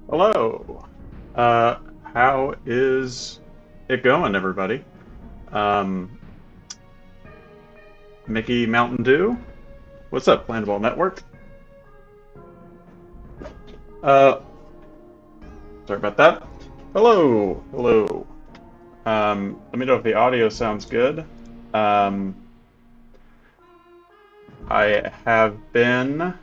Hello. How is it going, everybody? Um, Mickey Mountain Dew? What's up, Polandball Network? Uh, Sorry about that. Hello, hello. Let me know if the audio sounds good. Um, I have been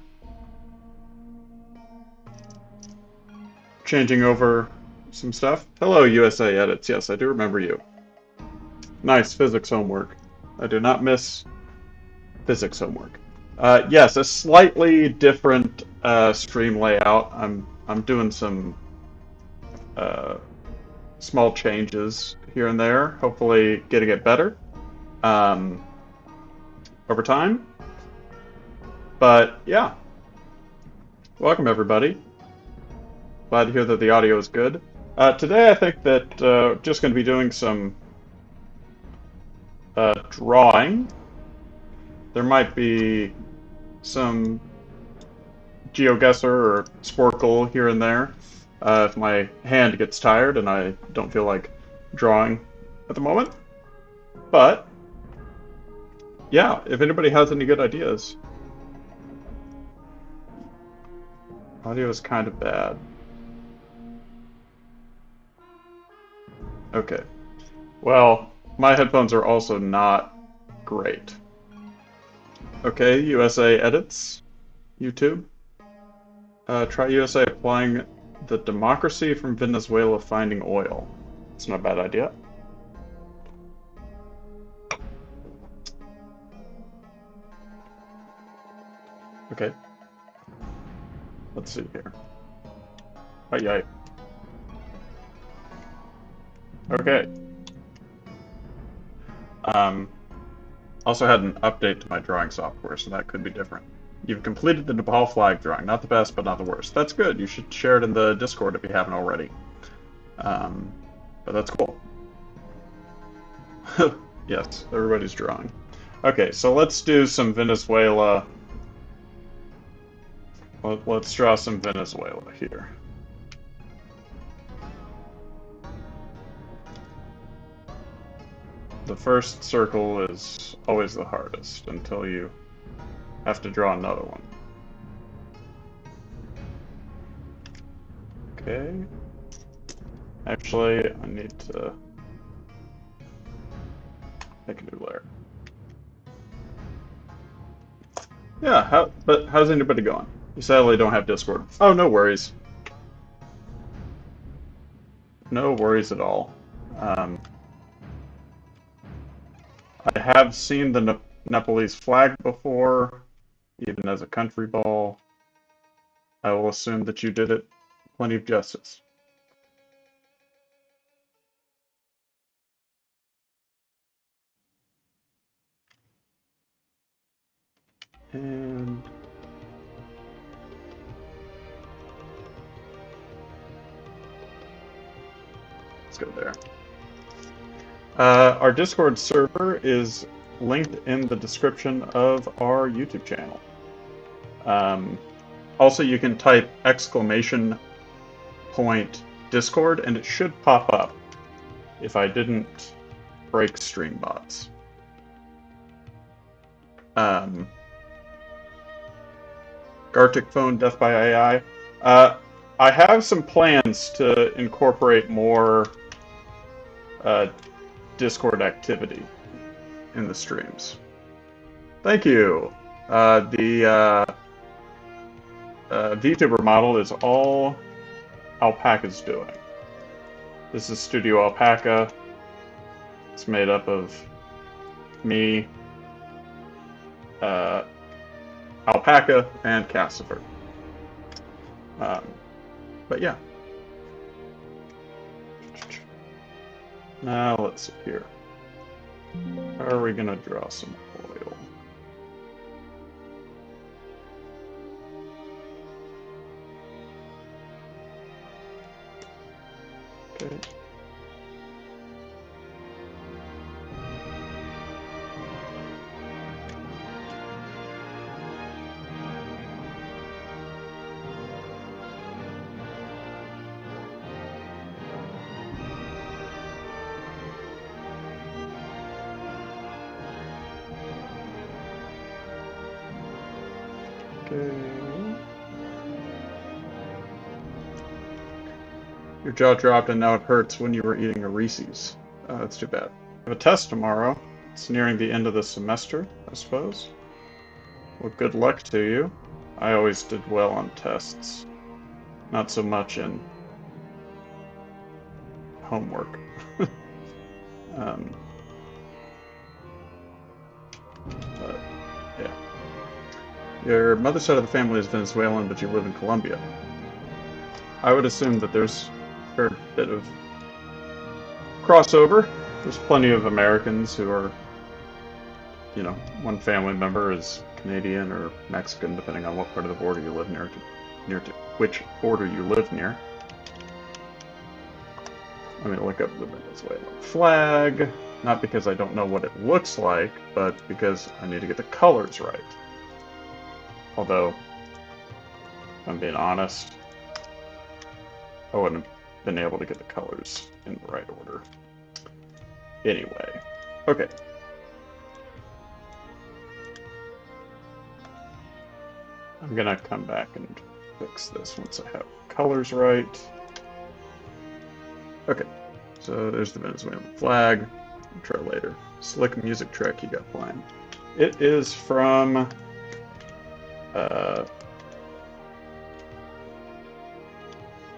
changing over some stuff. Hello, USA Edits. Yes, I do remember you. Nice physics homework. I do not miss physics homework. Yes, a slightly different stream layout. I'm doing some uh, small changes here and there. Hopefully, getting it better um, over time. But yeah, welcome everybody. Glad to hear that the audio is good. Today, I think that just going to be doing some drawing. There might be some GeoGuessr or Sporkle here and there if my hand gets tired and I don't feel like drawing at the moment. But yeah, if anybody has any good ideas. Audio is kind of bad. Okay. Well, my headphones are also not great. Okay, USA Edits, YouTube. Try USA applying the democracy from Venezuela finding oil. It's not a bad idea. Okay. Let's see here. Oh, yeah. Okay. Um, Also had an update to my drawing software, so that could be different. You've completed the Nepal flag drawing. Not the best, but not the worst. That's good. You should share it in the Discord if you haven't already. Um, but that's cool. Yes, everybody's drawing. Okay, so let's do some Venezuela. Let's draw some Venezuela here. The first circle is always the hardest until you have to draw another one. Okay. Actually, I need to make a new layer. Yeah, but how's anybody going? You sadly don't have Discord. Oh, no worries. No worries at all. Um, I have seen the Nepalese flag before, even as a country ball. I will assume that you did it plenty of justice. And let's go there. Our Discord server is linked in the description of our YouTube channel. Also, you can type !Discord and it should pop up if I didn't break Streambots. Gartic Phone Death by AI. I have some plans to incorporate more Discord activity in the streams. Thank you. The VTuber model is all Alpaca's doing. This is StudioAlpaca. It's made up of me, Alpaca, and Cassifer. But yeah. Now let's see here. How are we gonna draw some oil? Okay. Okay. Your jaw dropped and now it hurts when you were eating a Reese's. That's too bad. I have a test tomorrow. It's nearing the end of the semester, I suppose. Well, good luck to you. I always did well on tests. Not so much in homework. But, yeah. Your mother's side of the family is Venezuelan, but you live in Colombia. I would assume that there's a fair bit of crossover. There's plenty of Americans who are, you know, one family member is Canadian or Mexican, depending on what part of the border you live near to which border you live near. Let me look up the Venezuelan flag, not because I don't know what it looks like, but because I need to get the colors right. Although, if I'm being honest, I wouldn't have been able to get the colors in the right order. Anyway, okay. I'm gonna come back and fix this once I have colors right. Okay, so there's the Venezuelan flag. I'll try later. Slick music track you got playing. It is from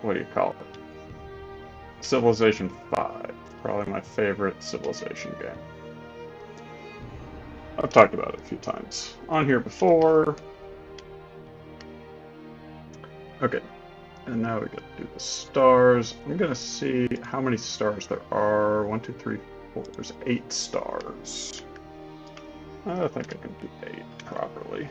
what do you call it? Civilization 5. Probably my favorite Civilization game. I've talked about it a few times on here before. Okay, and now we get to do the stars. I'm gonna see how many stars there are. 1, 2, 3, 4. There's 8 stars. I think I can do 8 properly.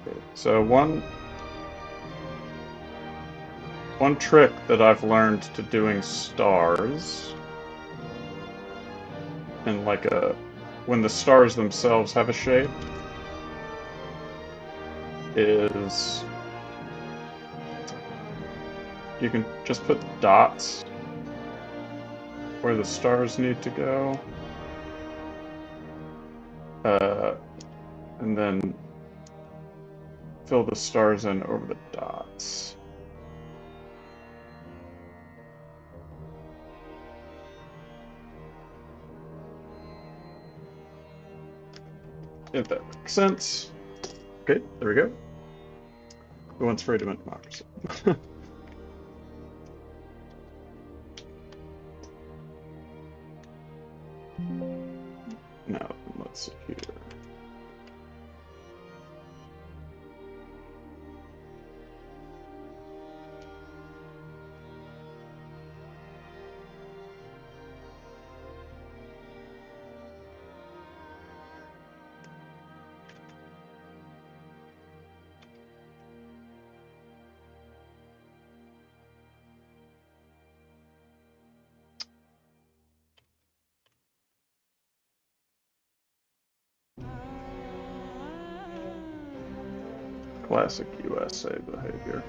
Okay, so one trick that I've learned to doing stars, and like when the stars themselves have a shape, is you can just put dots where the stars need to go, and then fill the stars in over the dots. If that makes sense. Okay, there we go. Who wants freedom and democracy? Now, let's see here. Classic USA behavior.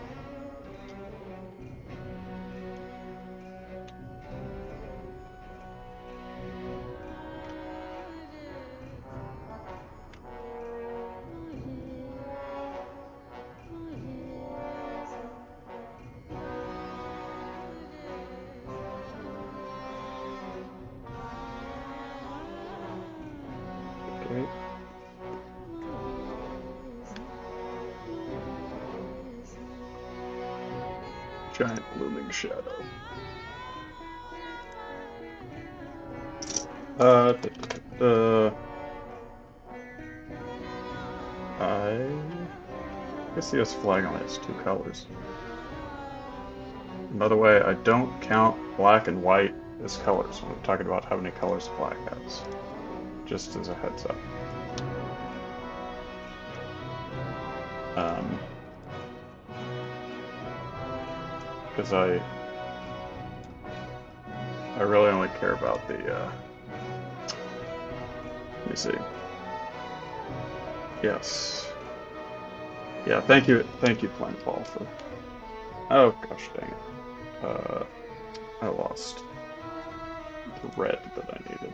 Okay. Giant looming shadow. I guess the US flag only has 2 colors. And by the way, I don't count black and white as colors when I'm talking about how many colors a flag has. Just as a heads up. Because I really only care about the, let me see. Yes. Yeah, thank you, Polandball, for, oh gosh dang it. I lost the red that I needed.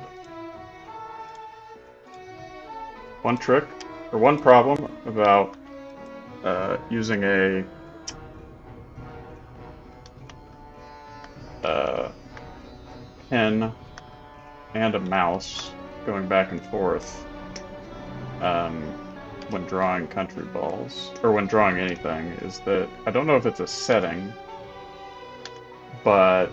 one trick, or one problem about using a pen and a mouse going back and forth when drawing Countryballs, or when drawing anything, is that I don't know if it's a setting, but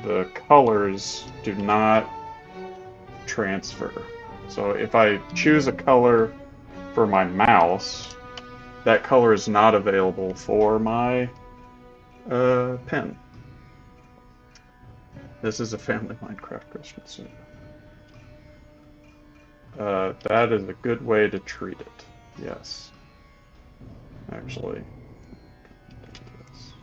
the colors do not transfer. So if I choose a color for my mouse, that color is not available for my pen. This is a family Minecraft Christmas server. That is a good way to treat it. Yes. Actually. Yes.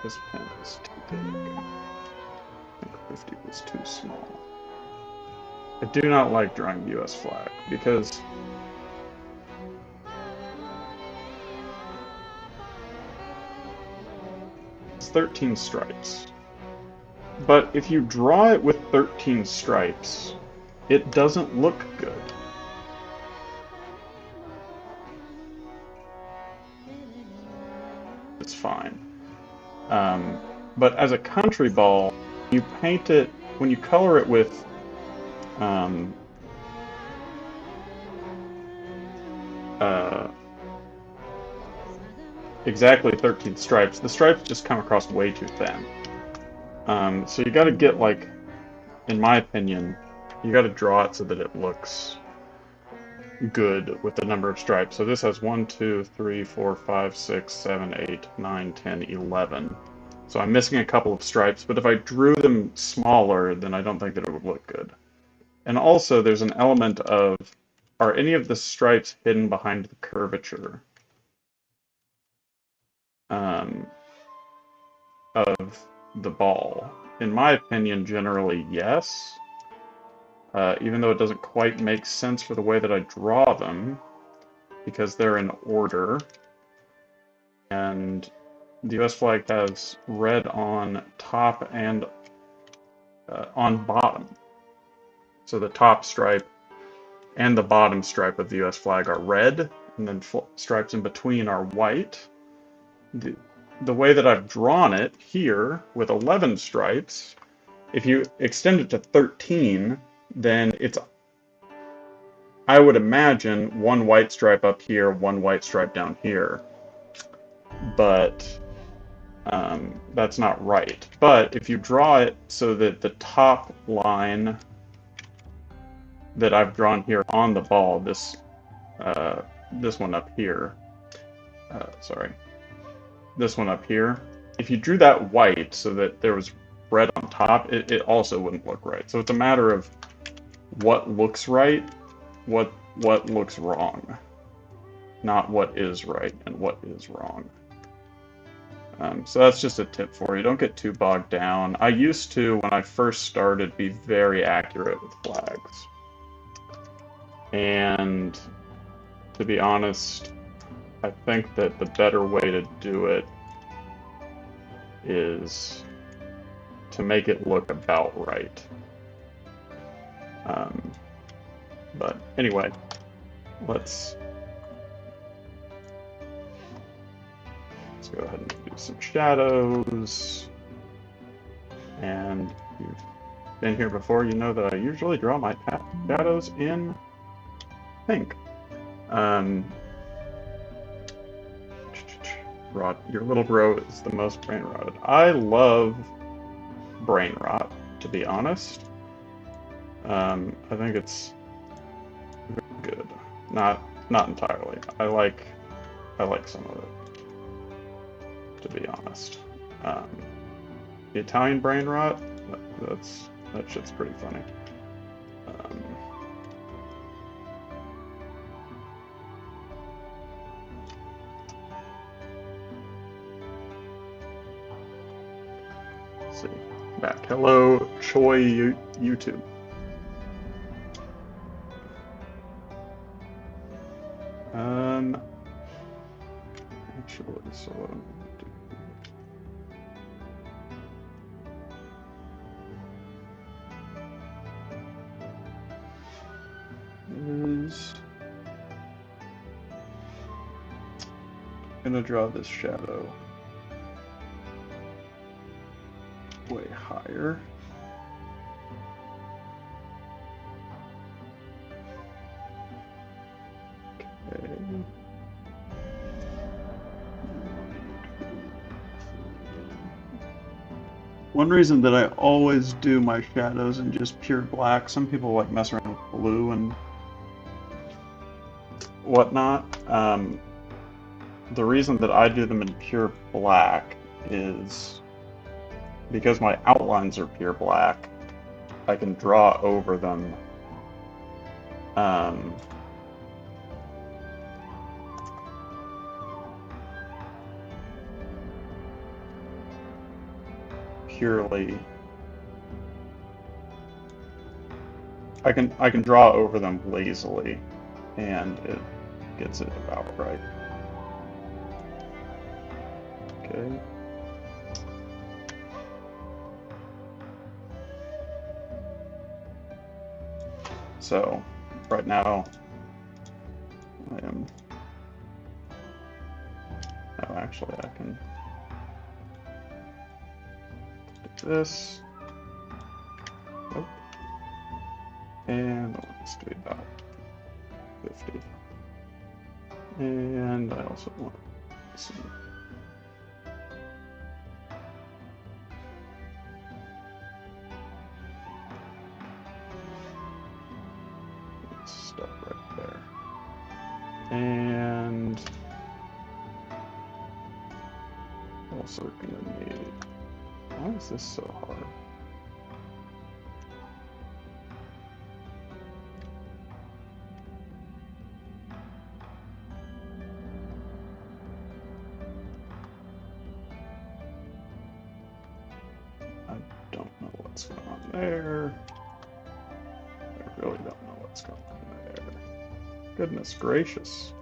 This pen is too big. I think 50 was too small. I do not like drawing the US flag because it's 13 stripes. But if you draw it with 13 stripes, it doesn't look good. It's fine. But as a country ball, you paint it, when you color it with exactly 13 stripes, the stripes just come across way too thin. So you gotta get, like, in my opinion, you gotta draw it so that it looks good with the number of stripes. So this has 1, 2, 3, 4, 5, 6, 7, 8, 9, 10, 11. So I'm missing a couple of stripes, but if I drew them smaller, then I don't think that it would look good. And also, there's an element of, are any of the stripes hidden behind the curvature of the ball? In my opinion, generally, yes. Even though it doesn't quite make sense for the way that I draw them, because they're in order. And the US flag has red on top and on bottom. So the top stripe and the bottom stripe of the US flag are red, and then stripes in between are white. The way that I've drawn it here, with 11 stripes, if you extend it to 13, then it's, I would imagine, one white stripe up here, one white stripe down here. But that's not right. But if you draw it so that the top line that I've drawn here on the ball, this one up here, this one up here, if you drew that white so that there was red on top, it also wouldn't look right. So it's a matter of what looks right, what looks wrong, not what is right and what is wrong. So that's just a tip for you. Don't get too bogged down. I used to, when I first started, be very accurate with flags. And to be honest, I think that the better way to do it is to make it look about right. But anyway, let's go ahead and do some shadows. And if you've been here before, you know that I usually draw my shadows in pink. Rot, your little bro is the most brain rotted. I love brain rot, to be honest. I think it's very good. Not entirely. I like some of it, to be honest. The Italian brain rot, that shit's pretty funny. Let's see. Back. Hello, Choi YouTube. then actually, so what I'm gonna do is I'm gonna draw this shadow way higher. Okay. One reason that I always do my shadows in just pure black, some people like mess around with blue and whatnot. The reason that I do them in pure black is because my outlines are pure black, I can draw over them purely. I can draw over them lazily, and it gets it about right. Okay. So, right now, I am. Oh, actually, I can do this. Nope. And I want this to be about 50. And I also want some. Stuff right there. And also gonna need. Why is this so hard? I don't know what's going on there. I really don't know what's going on there. Goodness gracious.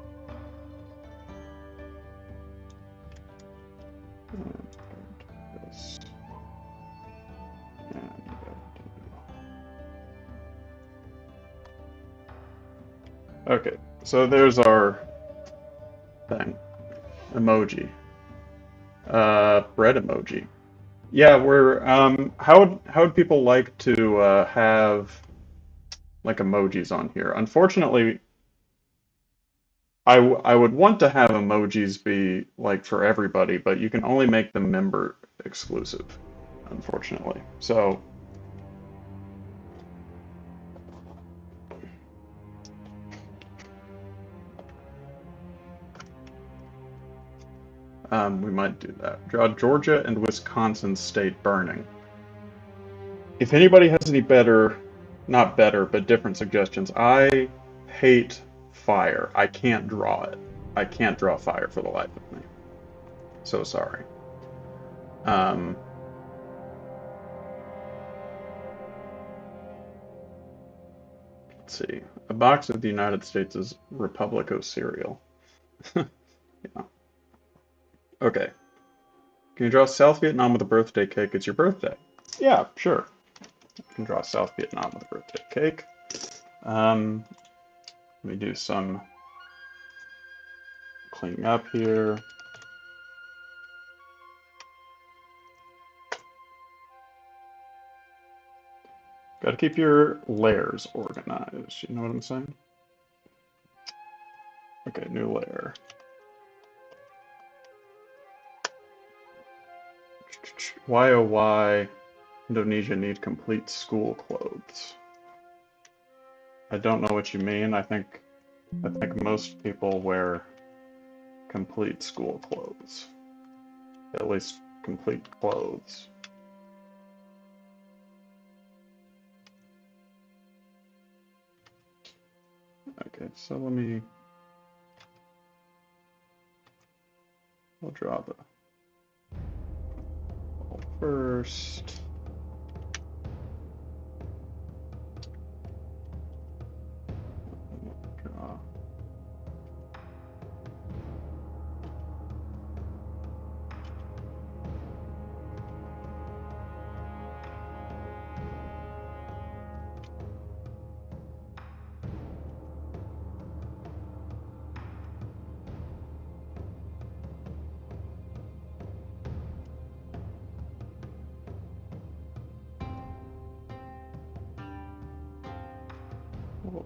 And this. And okay, so there's our thing. Emoji. Bread emoji. Yeah, we're how would people like to have like emojis on here? Unfortunately, I would want to have emojis be like for everybody, but you can only make them member exclusive, unfortunately. So we might do that. Draw Georgia and Wisconsin state burning. If anybody has any better, not better, but different suggestions, I hate fire. I can't draw it. I can't draw fire for the life of me. So sorry. Let's see. A box of the United States' Republico cereal. Yeah. Okay. Can you draw South Vietnam with a birthday cake? It's your birthday. Yeah, sure. I can draw South Vietnam with a birthday cake. Let me do some cleaning up here. Got to keep your layers organized. You know what I'm saying? Okay, new layer. Why oh why Indonesia need complete school clothes? I don't know what you mean. I think most people wear complete school clothes. At least complete clothes. Okay, so we'll draw the first. Draw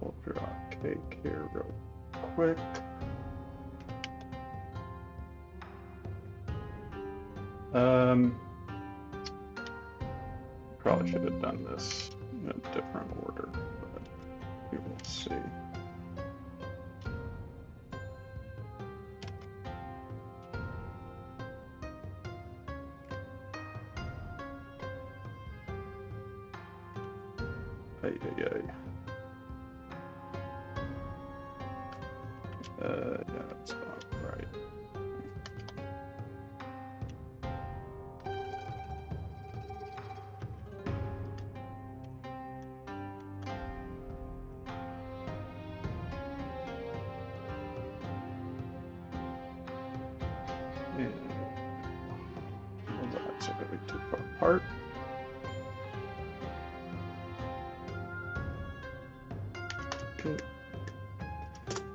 We'll draw a cake here real quick. Probably should have done this in a different order, but we will see. Yeah, that's not right. And that's going to be too far apart.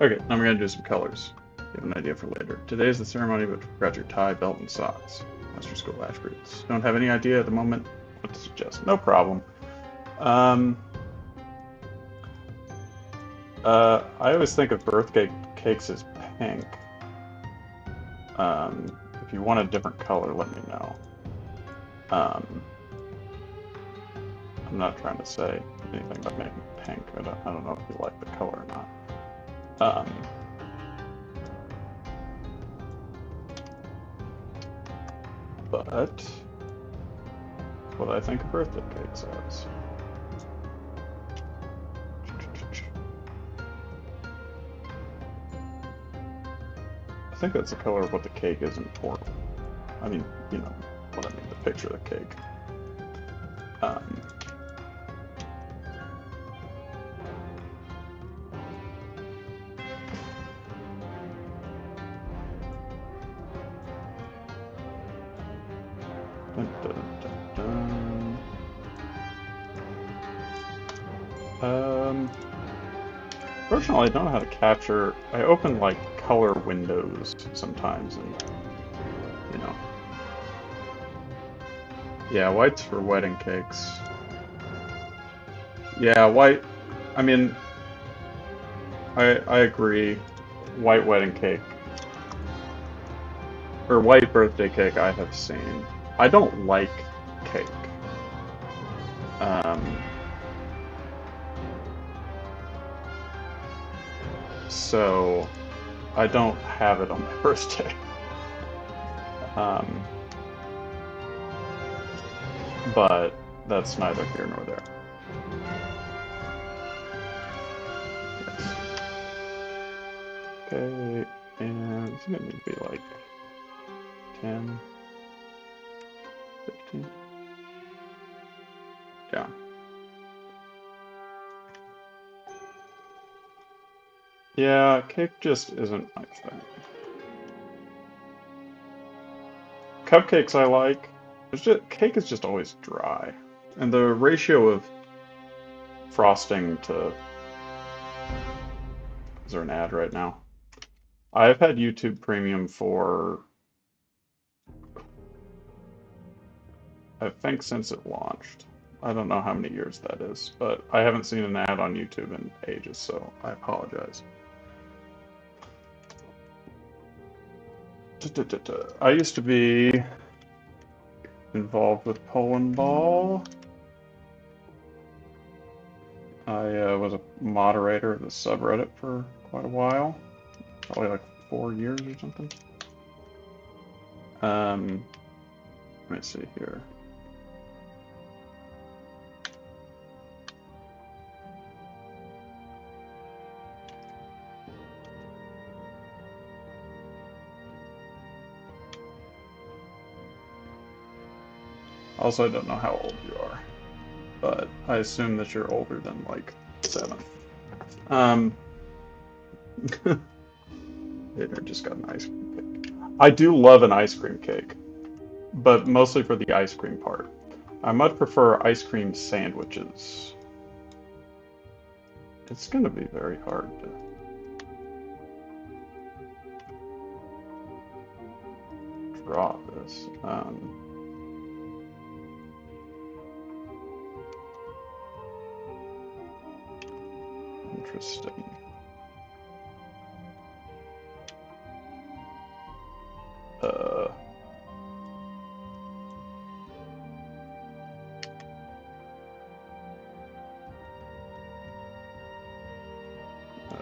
Okay, now we're going to do some colors. You have an idea for later. Today is the ceremony, but forgot your tie, belt, and socks. Master School Ash Boots. Don't have any idea at the moment what to suggest. No problem. I always think of birthday cakes as pink. If you want a different color, let me know. I'm not trying to say anything about making pink. I don't know if you like the color or not. But that's what I think of birthday cakes as. I think that's the color of what the cake is important. I mean, you know what I mean, the picture of the cake. Fortunately, I don't know how to capture. I open like color windows sometimes, and you know. Yeah, white's for wedding cakes. Yeah, white. I mean, I agree. White wedding cake or white birthday cake I have seen. I don't like cake. So I don't have it on my birthday. But that's neither here nor there. Yes. Okay, and it's gonna be like 10, 15. Yeah. Yeah, cake just isn't my thing. Cupcakes I like. Cake is just always dry. And the ratio of frosting to... Is there an ad right now? I've had YouTube Premium for... I think since it launched. I don't know how many years that is, but I haven't seen an ad on YouTube in ages, so I apologize. I used to be involved with Polandball. I was a moderator of the subreddit for quite a while, probably like 4 years or something. Let me see here. Also, I don't know how old you are, but I assume that you're older than like 7. Dinner just got an ice cream cake. I do love an ice cream cake, but mostly for the ice cream part. I much prefer ice cream sandwiches. It's going to be very hard to... draw this. I'm Interesting.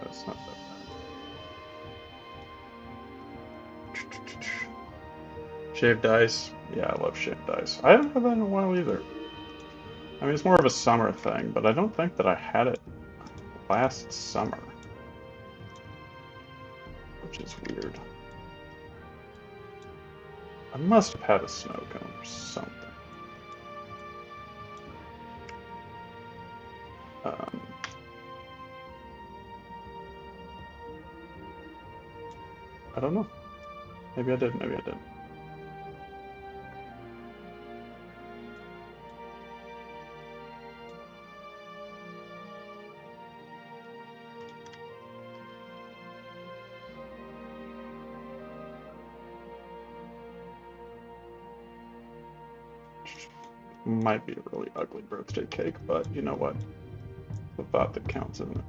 It's not that bad. Shaved ice. Yeah, I love shaved ice. I haven't had that in a while either. I mean, it's more of a summer thing, but I don't think that I had it last summer. Which is weird. I must have had a snow cone or something. I don't know. Maybe I did, maybe I didn't. Might be a really ugly birthday cake, but you know what? The thought that counts, isn't it?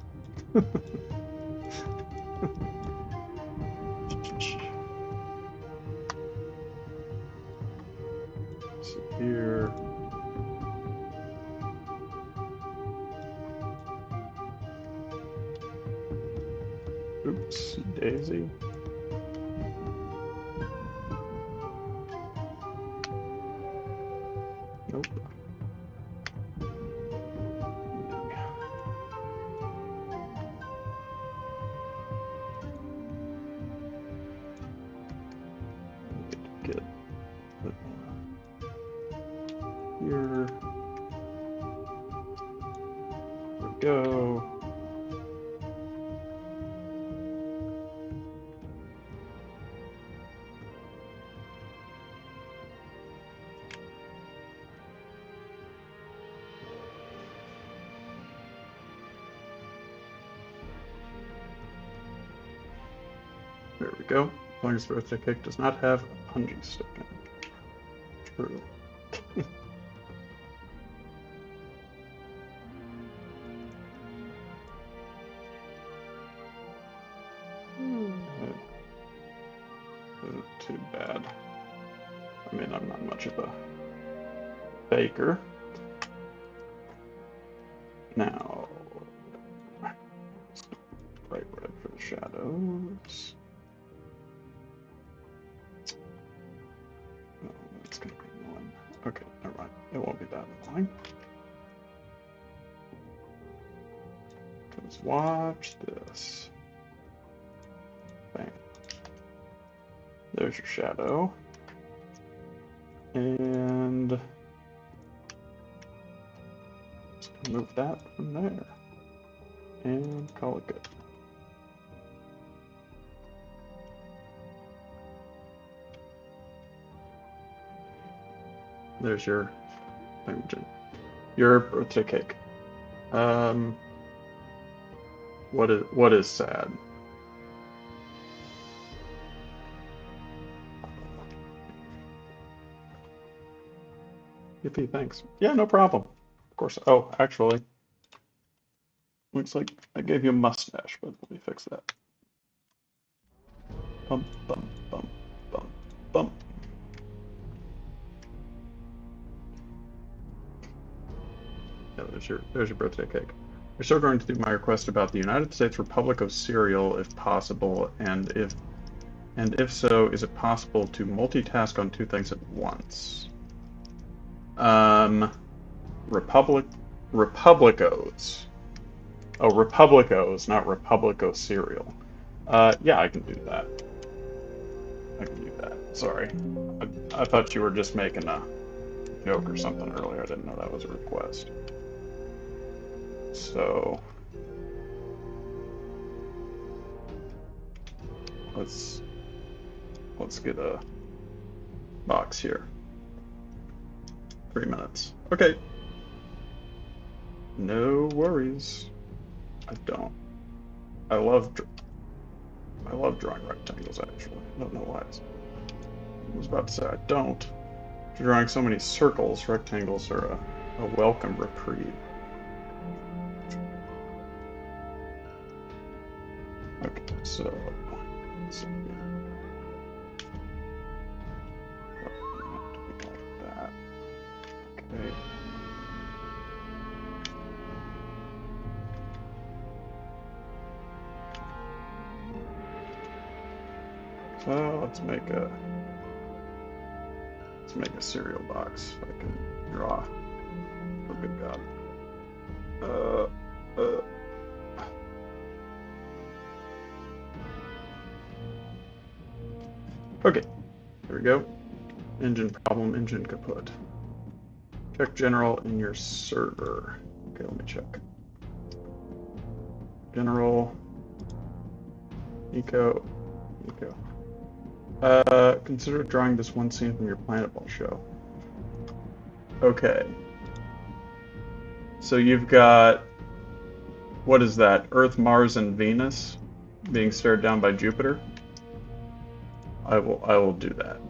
So here. Oops, Daisy. Nope. Get a bit more here. There we go. There we go. As long as the birthday cake does not have a punji stick in it. True. Isn't too bad. I mean, I'm not much of a baker. Now, bright red for the shadows. Oh, that's gonna be annoying. Okay, never mind. It won't be that annoying. Because watch this. Bam. There's your shadow. And just move that from there. And call it good. There's your birthday cake. What is sad? Yippee, thanks. Yeah, no problem. Of course. Oh, actually, looks like I gave you a mustache, but let me fix that. Bump, bump, bump, bump, bump. Yeah, there's your birthday cake. You're still going to do my request about the United States Republic of Cereal, if possible, and if so, is it possible to multitask on two things at once? Republicos. Oh, Republicos, not Republico cereal. Yeah, I can do that. I can do that. Sorry. I thought you were just making a joke or something earlier. I didn't know that was a request. So let's get a box here. 3 minutes. Okay. No worries. I don't. I love drawing rectangles, actually. I don't know why. I was about to say I don't. After drawing so many circles, rectangles are a welcome reprieve. So, let's see here. Probably have to be like that. Okay. So let's make a cereal box if I can draw. Oh good God. Okay, here we go. Engine problem, engine kaput. Check general in your server. Okay, let me check. General, eco. Consider drawing this one scene from your Polandball show. Okay. So you've got, what is that? Earth, Mars, and Venus being stared down by Jupiter. I will do that.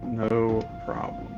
No problem.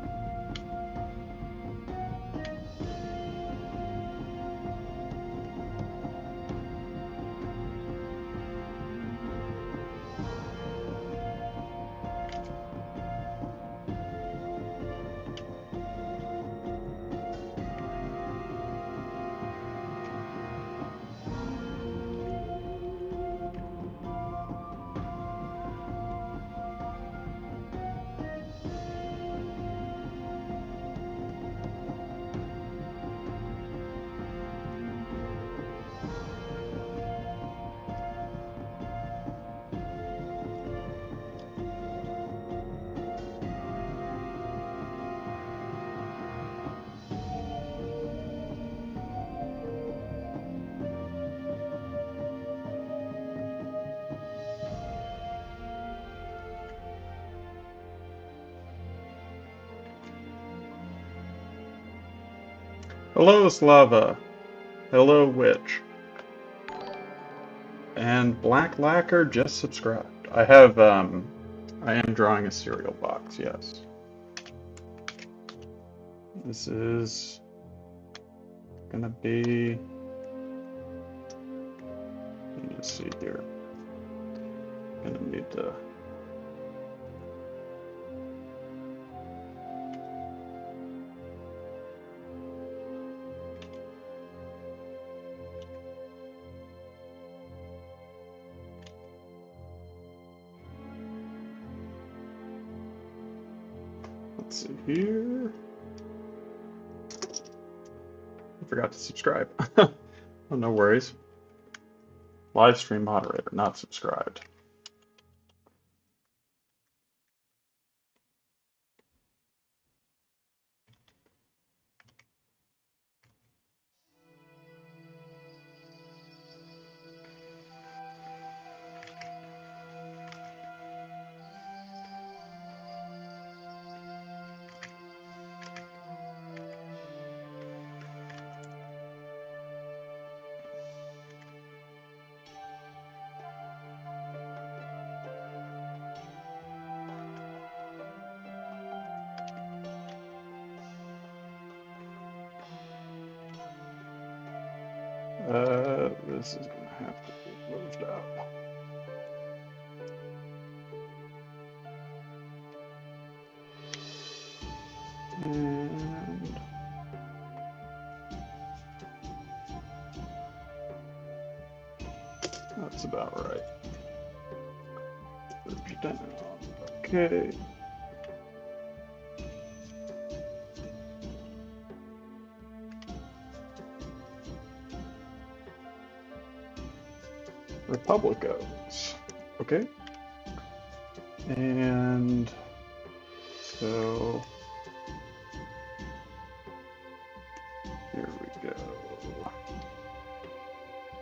Hello, Slava. Hello, Witch. And Black Lacquer just subscribed. I am drawing a cereal box, yes. This is gonna be, let me just see here. Gonna need to, let's see here. I forgot to subscribe. Oh, no worries. Live stream moderator, not subscribed. This is gonna have to be moved up. And that's about right. Push down. Okay. Republicos. Okay. And so here we go.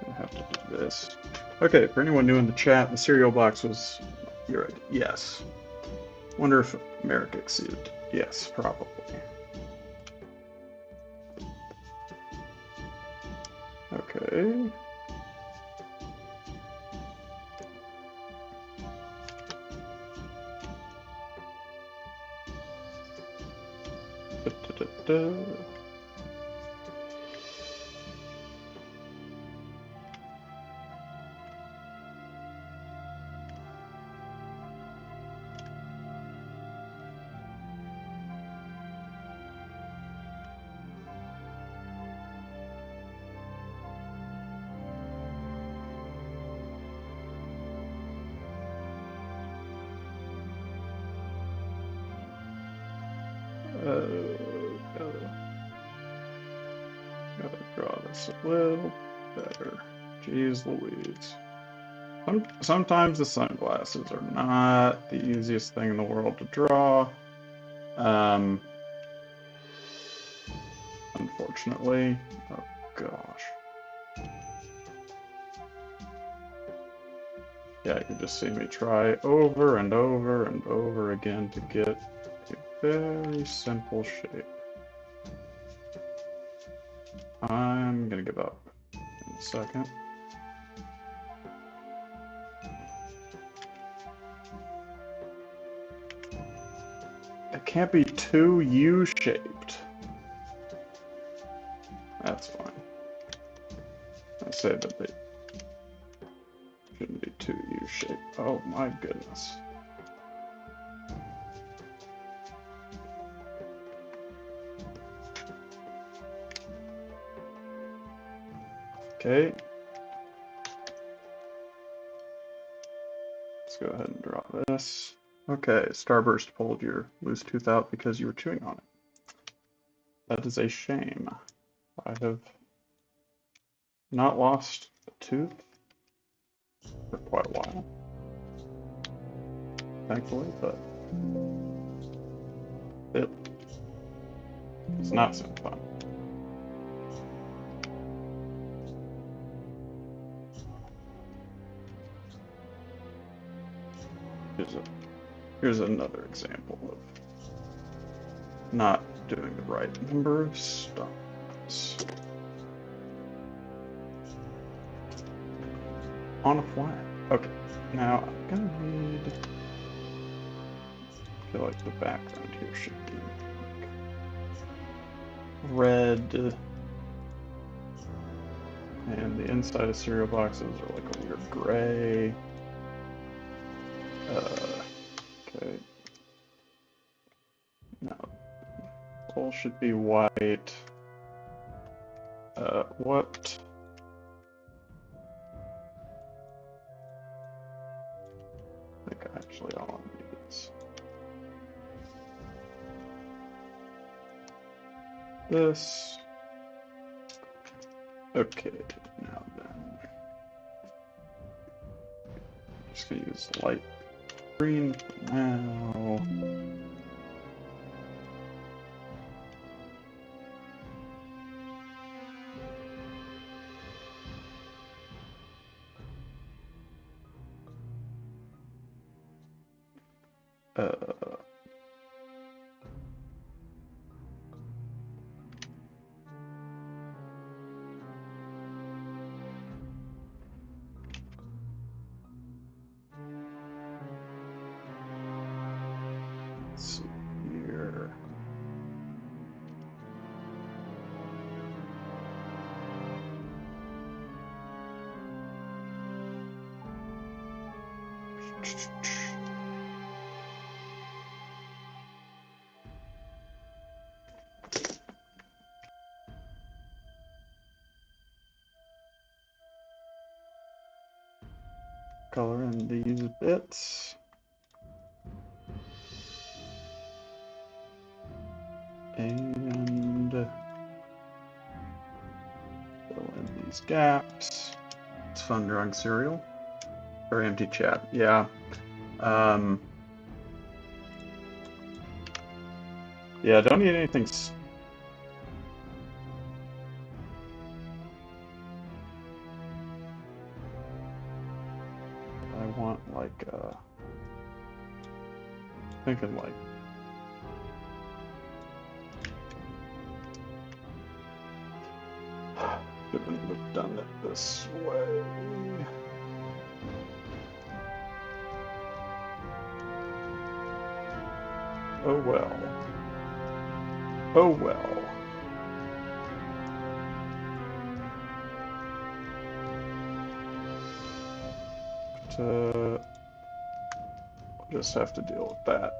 I have to do this. Okay, for anyone new in the chat, the cereal box was, you're right, yes. Wonder if America exceeded. Yes, probably. Okay. this a little better. Jeez Louise. Sometimes the sunglasses are not the easiest thing in the world to draw. Unfortunately. Oh gosh. Yeah, you just see me try over and over and over again to get a very simple shape. I'm gonna give up in a second. It can't be too U-shaped. That's fine. I say that they shouldn't be too U-shaped. Oh my goodness. Okay. Let's go ahead and draw this. Okay, Starburst pulled your loose tooth out because you were chewing on it. That is a shame. I have not lost a tooth for quite a while, thankfully, but it's not so fun. Here's another example of not doing the right number of stops. On a flat. Okay, now I'm gonna need... I feel like the background here should be red. And the inside of cereal boxes are like a weird gray. Okay. Now, all should be white. What? I think actually all I need is this. Okay, now then. I'm just gonna use light green for now. Let's see here. Color in these bits. And fill in these gaps. It's fun drawing cereal. Or empty chat. Yeah. Yeah, don't need anything. I want like thinking like shouldn't have done it this way. Oh well. Oh well. But, we'll just have to deal with that.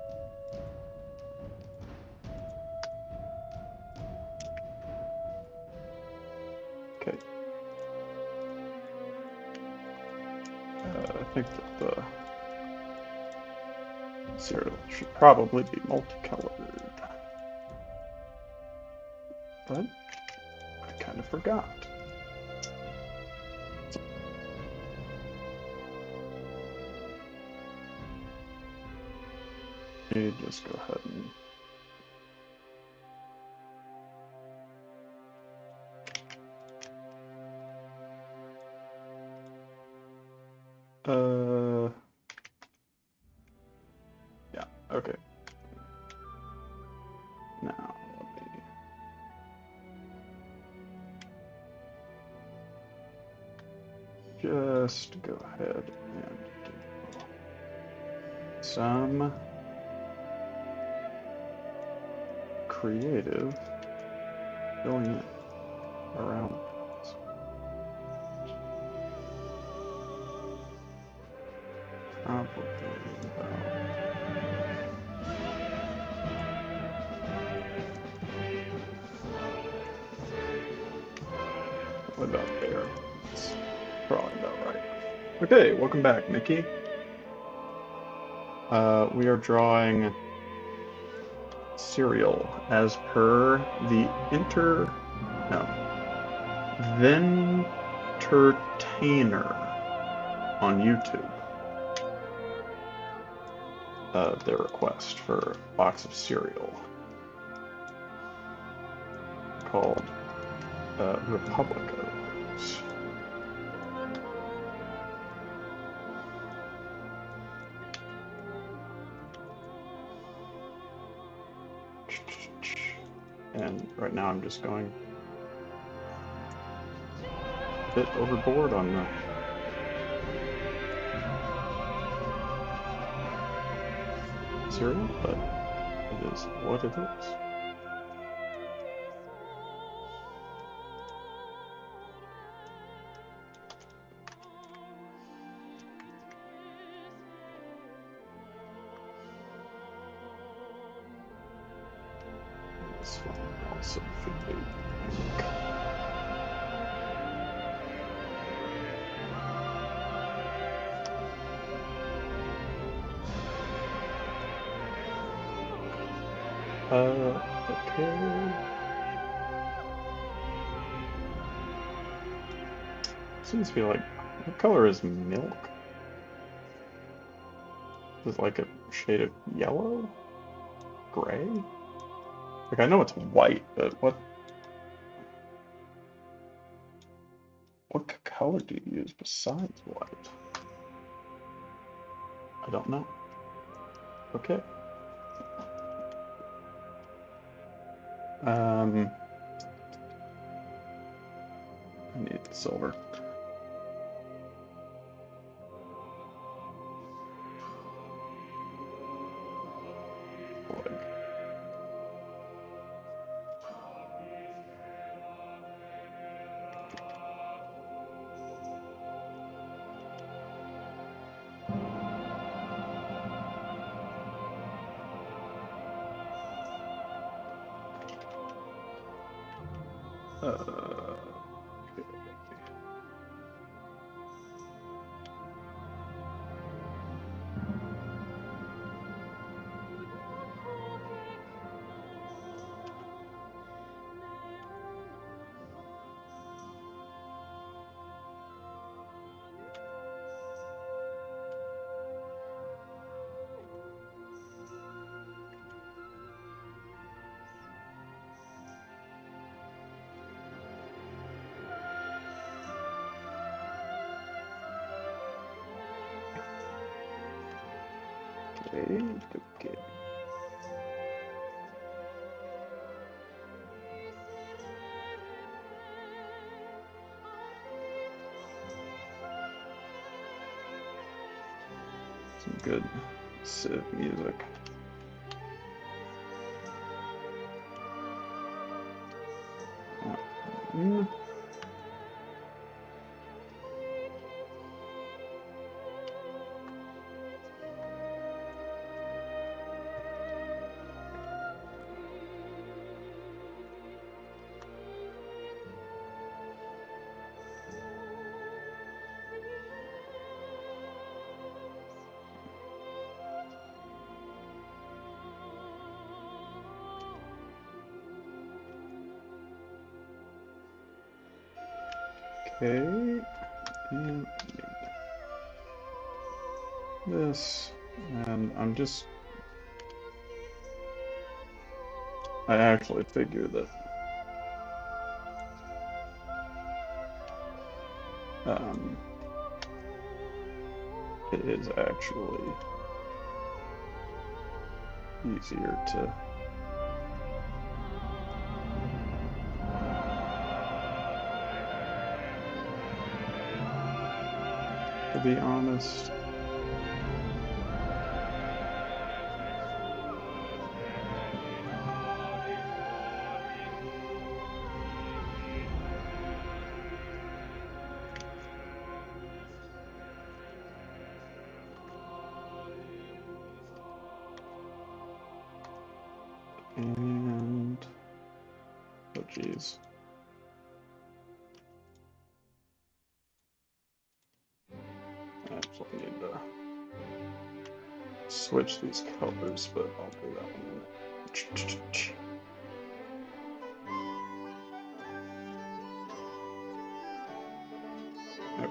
Okay. I think that the cereal should probably be multicolored. But I kind of forgot. me just go ahead and yeah, okay. Now let me just go ahead and do some creative filling in around this. Probably about there. That's probably about right. Okay, welcome back, Mickey. We are drawing cereal as per the Ventertainer on YouTube. Their request for a box of cereal called Republicos. And right now I'm just going a bit overboard on the cereal, but it is what it is. This one also should be pink. Okay. Seems to be like, what color is milk? Is it like a shade of yellow? Gray? Like, I know it's white, but what color do you use besides white? I don't know. Okay. I need silver. Okay. Some good civ music. Okay, and this, and I'm just I actually figure that it is actually easier to be honest. And oh geez. I actually need to switch these colors, but I'll do that in a minute.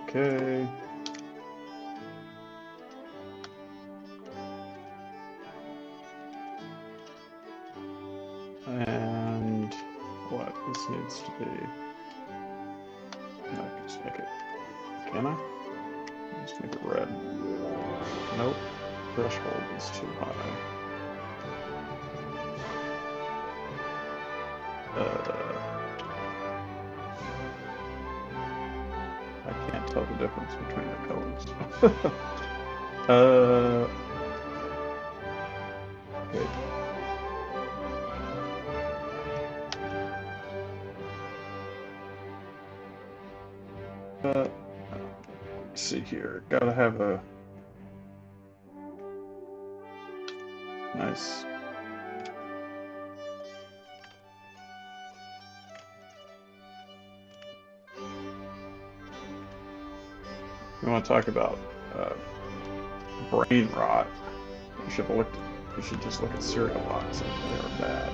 Okay. And what this needs to be. I can just make it. Can I? Just make it red. Nope. Threshold is too high. I can't tell the difference between the colors. Good. Let's see here. Gotta have a nice. You want to talk about brain rot? You should have looked. You should just look at cereal boxes. They are bad.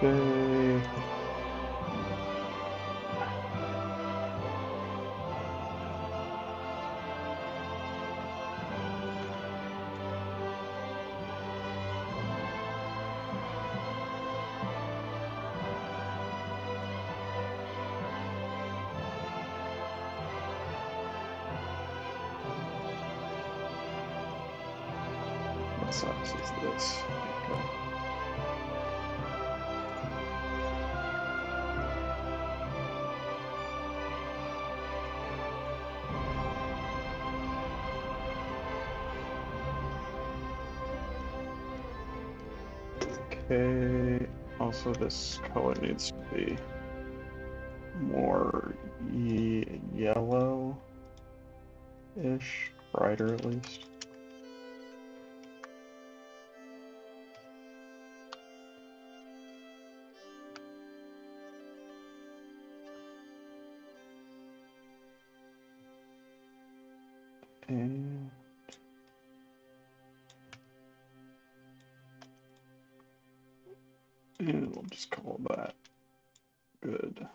Okay. What size is this? Okay. Okay, also this color needs to be more yellow-ish, brighter at least. And we'll just call that good.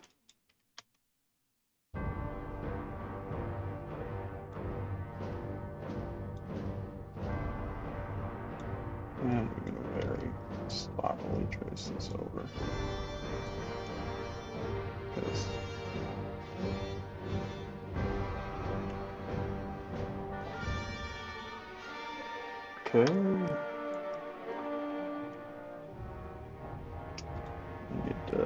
And we're going to very sloppily trace this over. Because okay. Need to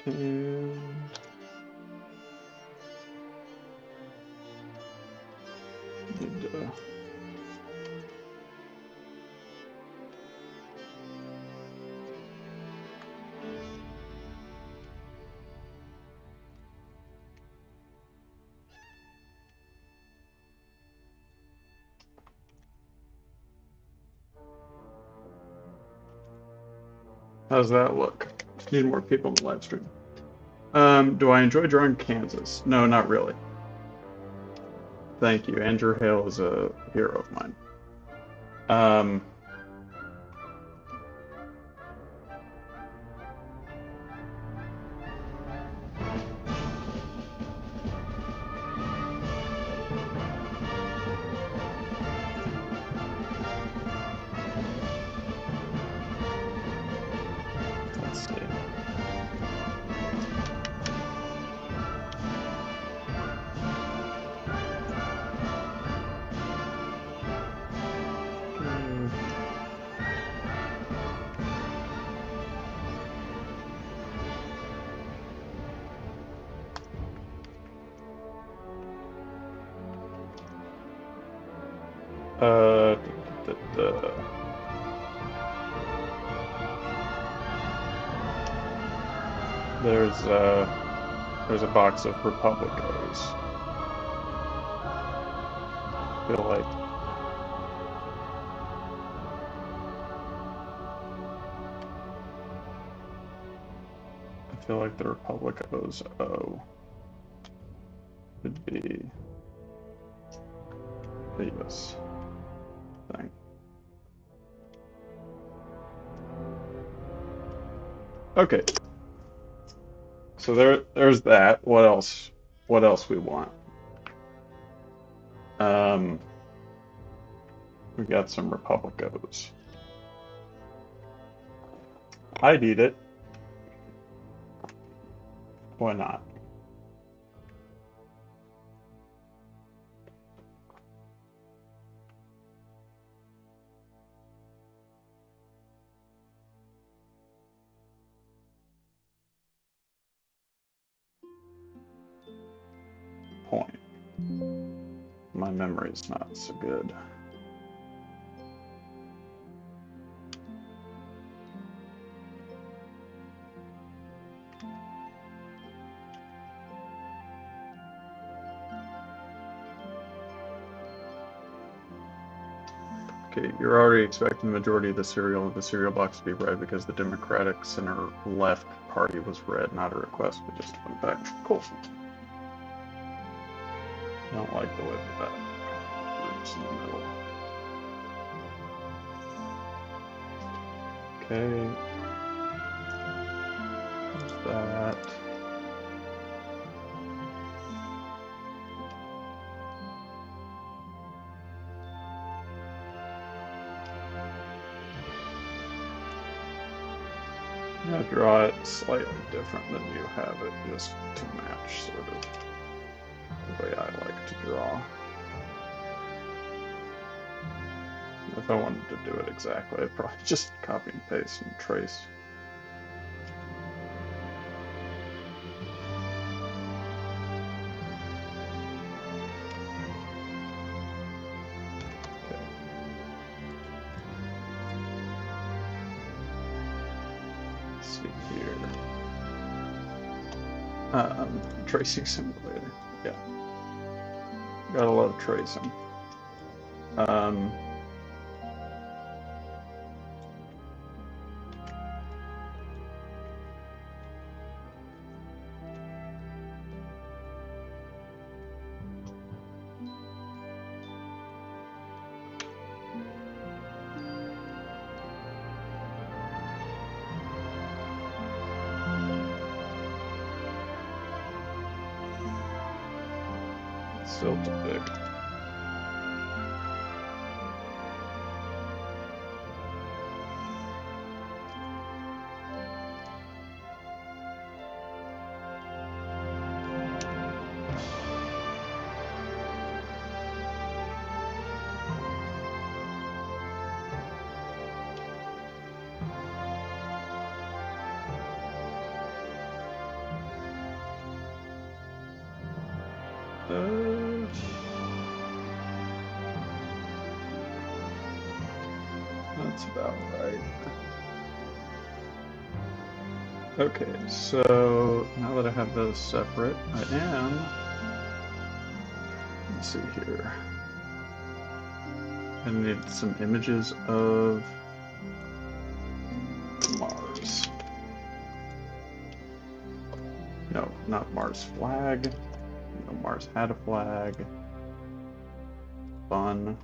and need to How's that look? Need more people in the live stream. Do I enjoy drawing Kansas? No, not really. Thank you. Andrew Hale is a hero of mine. Let's see. There's a box of Republicos. I feel like the Republicos would be this thing. Okay. So there's that. What else? What else we want? We got some Republicos. I'd eat it. Why not? Point. My memory is not so good. Okay, you're already expecting the majority of the cereal box to be red because the Democratic Center Left Party was red, not a request, but just went back. Cool. I don't like the way that groups in the middle. Okay. There's that. I'm gonna draw it slightly different than you have it, just to match sort of the way I like to draw. If I wanted to do it exactly, I'd probably just copy and paste and trace. Okay. Let's see here. Tracing simulator. Yeah. Gotta love tracing. Still too big. That's about right. Okay, so now that I have those separate, let's see here. I need some images of Mars. No, not Mars flag. No, Mars had a flag. Fun.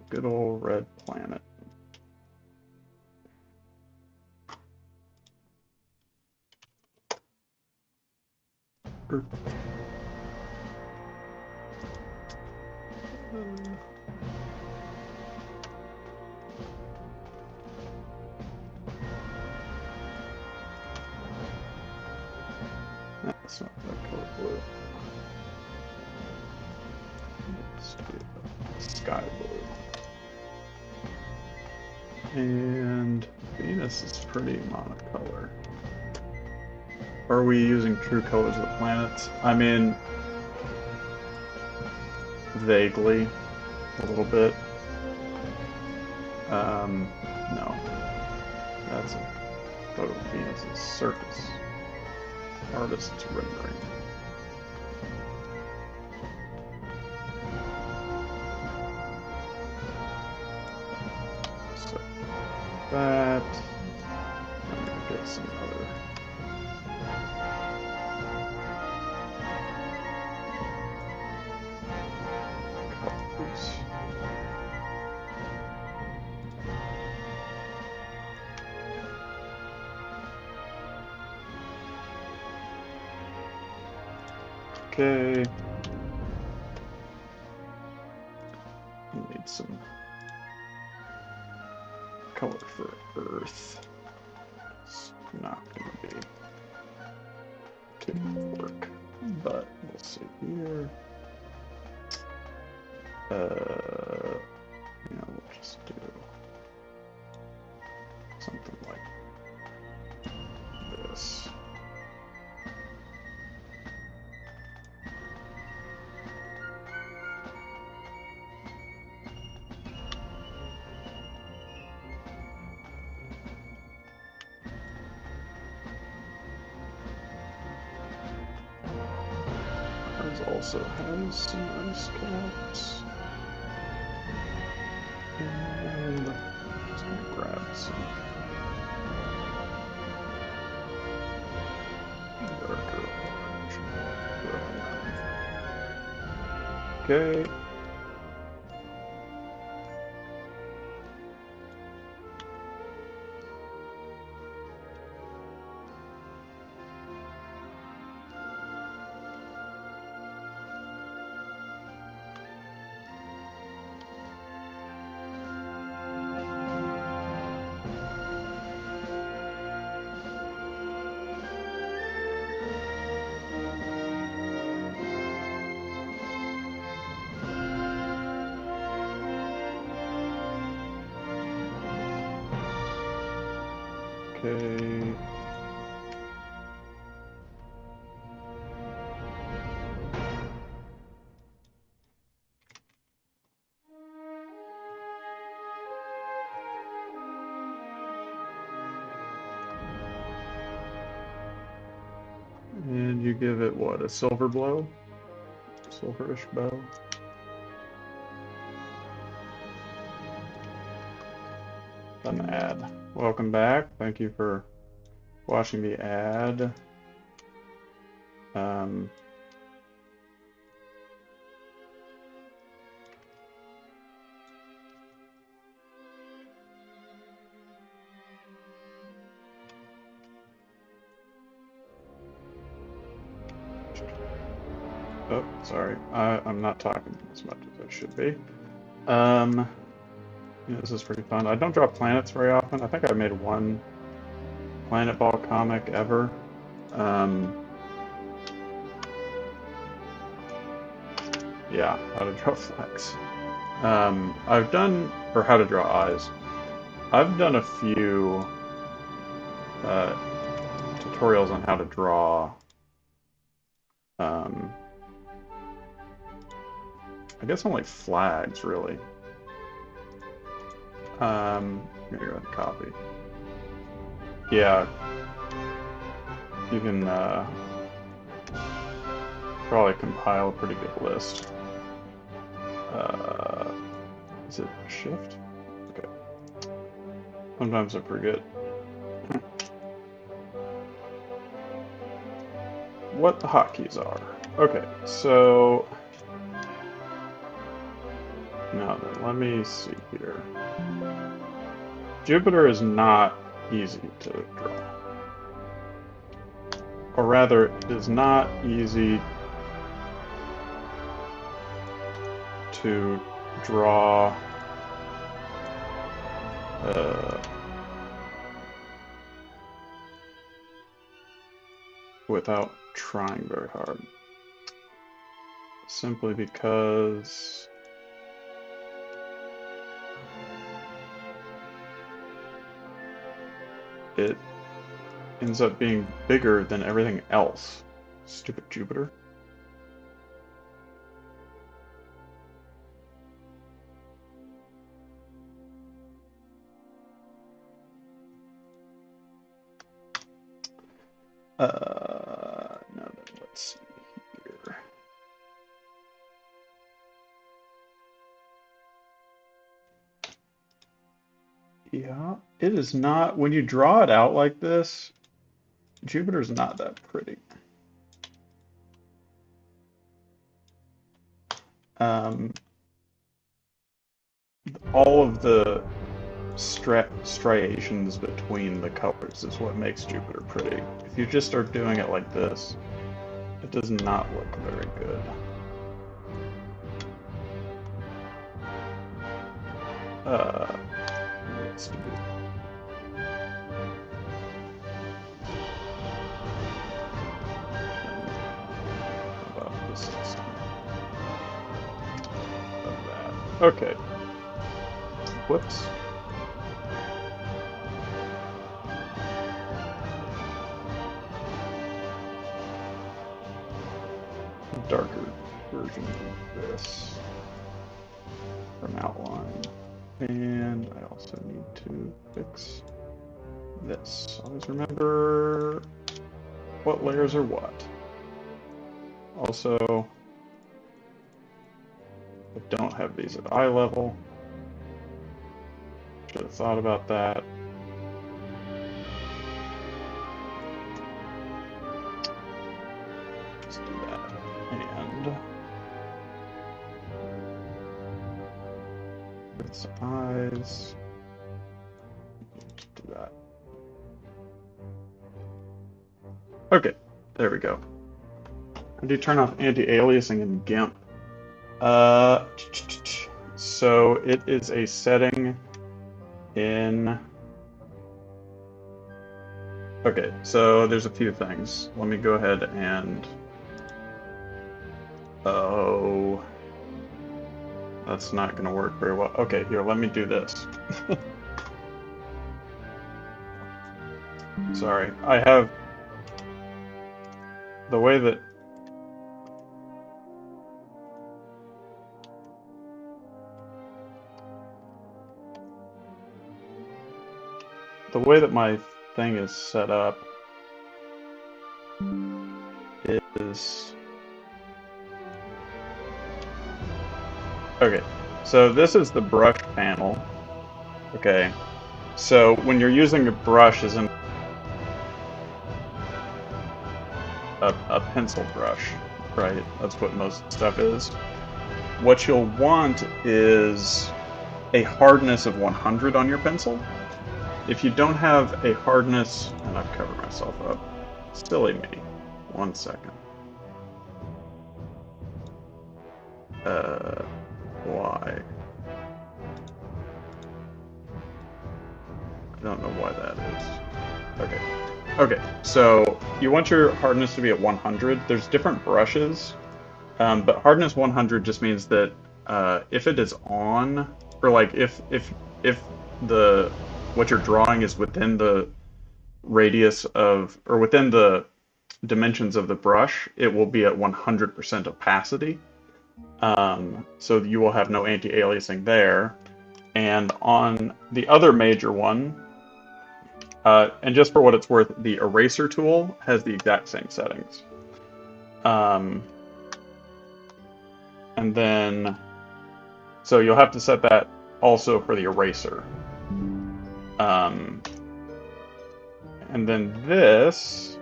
Good old red planet. Earth. That's not that color blue. Let's do sky blue. And Venus is pretty monocolor. Are we using true colors of the planets? I mean, vaguely, a little bit. No. That's a photo of Venus's surface. Artist's rendering. So that, I'm gonna get some other colors. Okay. Need some color for Earth. It's not going to be too work, but we'll see here. We'll just do something like this. Also has some ice caps. And I'm just gonna grab some darker orange. Okay. Okay. And you give it what, a silver blow? Silverish bow? An ad. Welcome back. Thank you for watching the ad. Oh, sorry. I'm not talking as much as I should be. Yeah, this is pretty fun. I don't draw planets very often. I think I made one Polandball comic ever. Yeah, how to draw flags. I've done, or how to draw eyes. I've done a few tutorials on how to draw I guess only flags, really. I'm gonna go ahead and copy. Yeah, you can probably compile a pretty good list. Is it shift? Okay. Sometimes I forget. What the hotkeys are. Okay, so now then, let me see here. Jupiter is not easy to draw. Or rather, it is not easy to draw without trying very hard. Simply because it ends up being bigger than everything else. Stupid Jupiter. Now then, let's see here. Yeah, it is not, when you draw it out like this, Jupiter's not that pretty. All of the striations between the colors is what makes Jupiter pretty. If you just start doing it like this, it does not look very good. Let's do about this system of that. Okay. Whoops. Darker version of this from outline. And I also need to fix this. Always remember what layers are what. Also, I don't have these at eye level. Should have thought about that. Let's do that. And its eyes. Do that. Okay, there we go. How do you turn off anti-aliasing in GIMP? So it is a setting in... Okay, so there's a few things. Let me go ahead and... Oh... That's not going to work very well. Okay, here, let me do this. Sorry, I have... The way that... The way that my thing is set up is... Okay, so this is the brush panel. Okay, so when you're using a brush as in a pencil brush, right? That's what most stuff is. What you'll want is a hardness of 100 on your pencil. If you don't have a hardness, and I've covered myself up, silly me, 1 second. Why? I don't know why that is. Okay. Okay, so you want your hardness to be at 100. There's different brushes, but hardness 100 just means that if it is on, or like if the what you're drawing is within the radius of, or within the dimensions of the brush, it will be at 100% opacity. So you will have no anti-aliasing there. And on the other major one, and just for what it's worth, the eraser tool has the exact same settings. And then, so you'll have to set that also for the eraser. And then this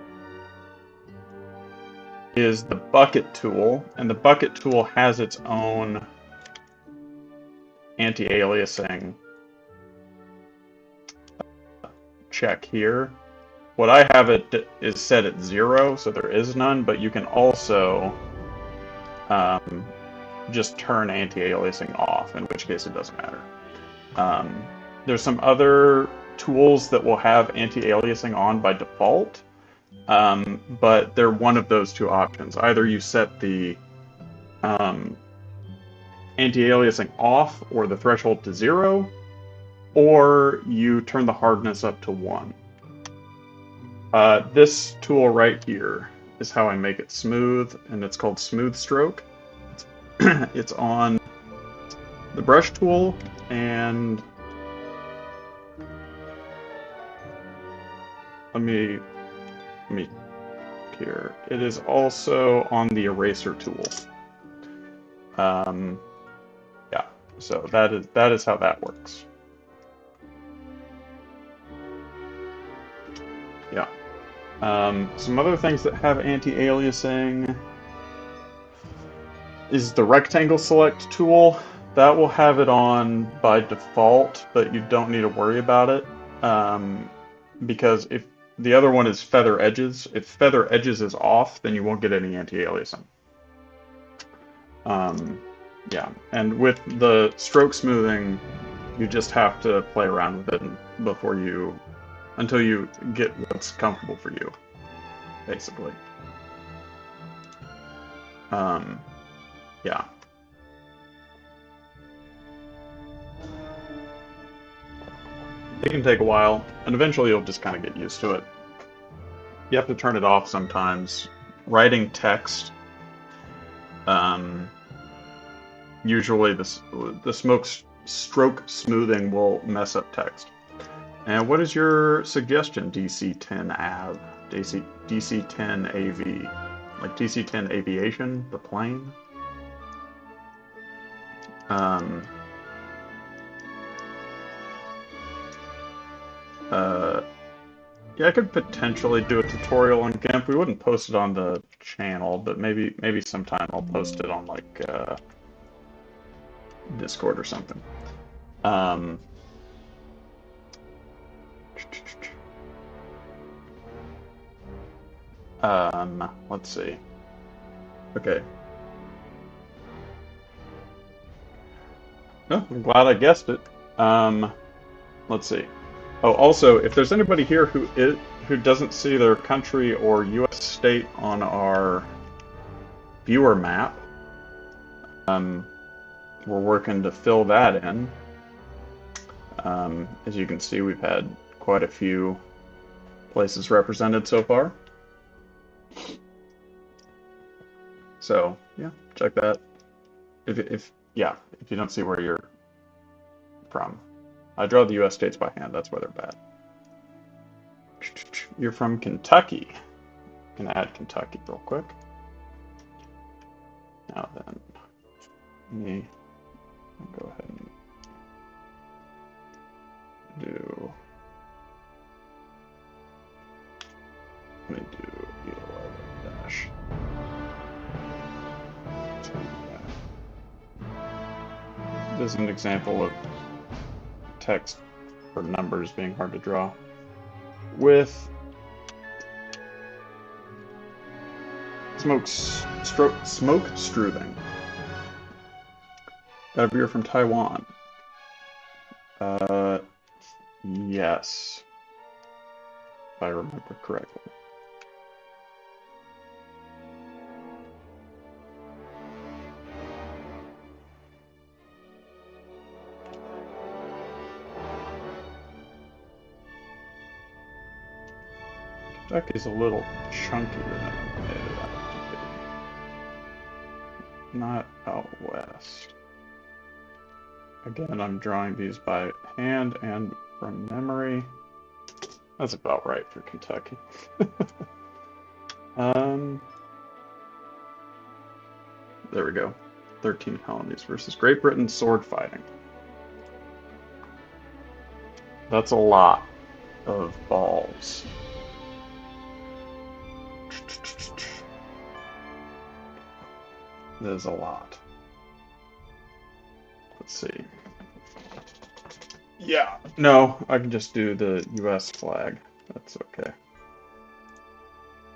is the bucket tool, and the bucket tool has its own anti-aliasing check here. What I have it is set at 0, so there is none, but you can also just turn anti-aliasing off, in which case it doesn't matter. There's some other tools that will have anti-aliasing on by default, but they're one of those two options. Either you set the anti-aliasing off or the threshold to 0, or you turn the hardness up to 1. This tool right here is how I make it smooth, and it's called Smooth Stroke. It's on the brush tool, and let me here. It is also on the eraser tool. Yeah, so that is how that works. Yeah. Some other things that have anti-aliasing is the rectangle select tool. That will have it on by default, but you don't need to worry about it, because if the other one is feather edges, if feather edges is off, then you won't get any anti-aliasing. Yeah, and with the stroke smoothing, you just have to play around with it until you get what's comfortable for you, basically. Yeah. It can take a while, and eventually you'll just kind of get used to it. You have to turn it off sometimes. Writing text, usually the stroke smoothing will mess up text. And what is your suggestion, DC10AV? DC10AV? Like DC10 Aviation, the plane? Yeah, I could potentially do a tutorial on GIMP. We wouldn't post it on the channel, but maybe sometime I'll post it on like Discord or something. Let's see. Okay. Oh, I'm glad I guessed it. Let's see. Oh, also, if there's anybody here who doesn't see their country or U.S. state on our viewer map, we're working to fill that in. As you can see, we've had quite a few places represented so far. So yeah, check that. If you don't see where you're from. I draw the U.S. states by hand, that's why they're bad. You're from Kentucky. I'm gonna add Kentucky real quick. Now then, let me go ahead and do, let me do 11 dash. This is an example of text or numbers being hard to draw with smoke struving. That beer from Taiwan. Yes, if I remember correctly. Kentucky's a little chunkier than I made it out to be. Not out west. Again, I'm drawing these by hand and from memory. That's about right for Kentucky. There we go. 13 colonies versus Great Britain sword fighting. That's a lot of balls. There's a lot. Let's see. Yeah, no, I can just do the US flag. That's okay.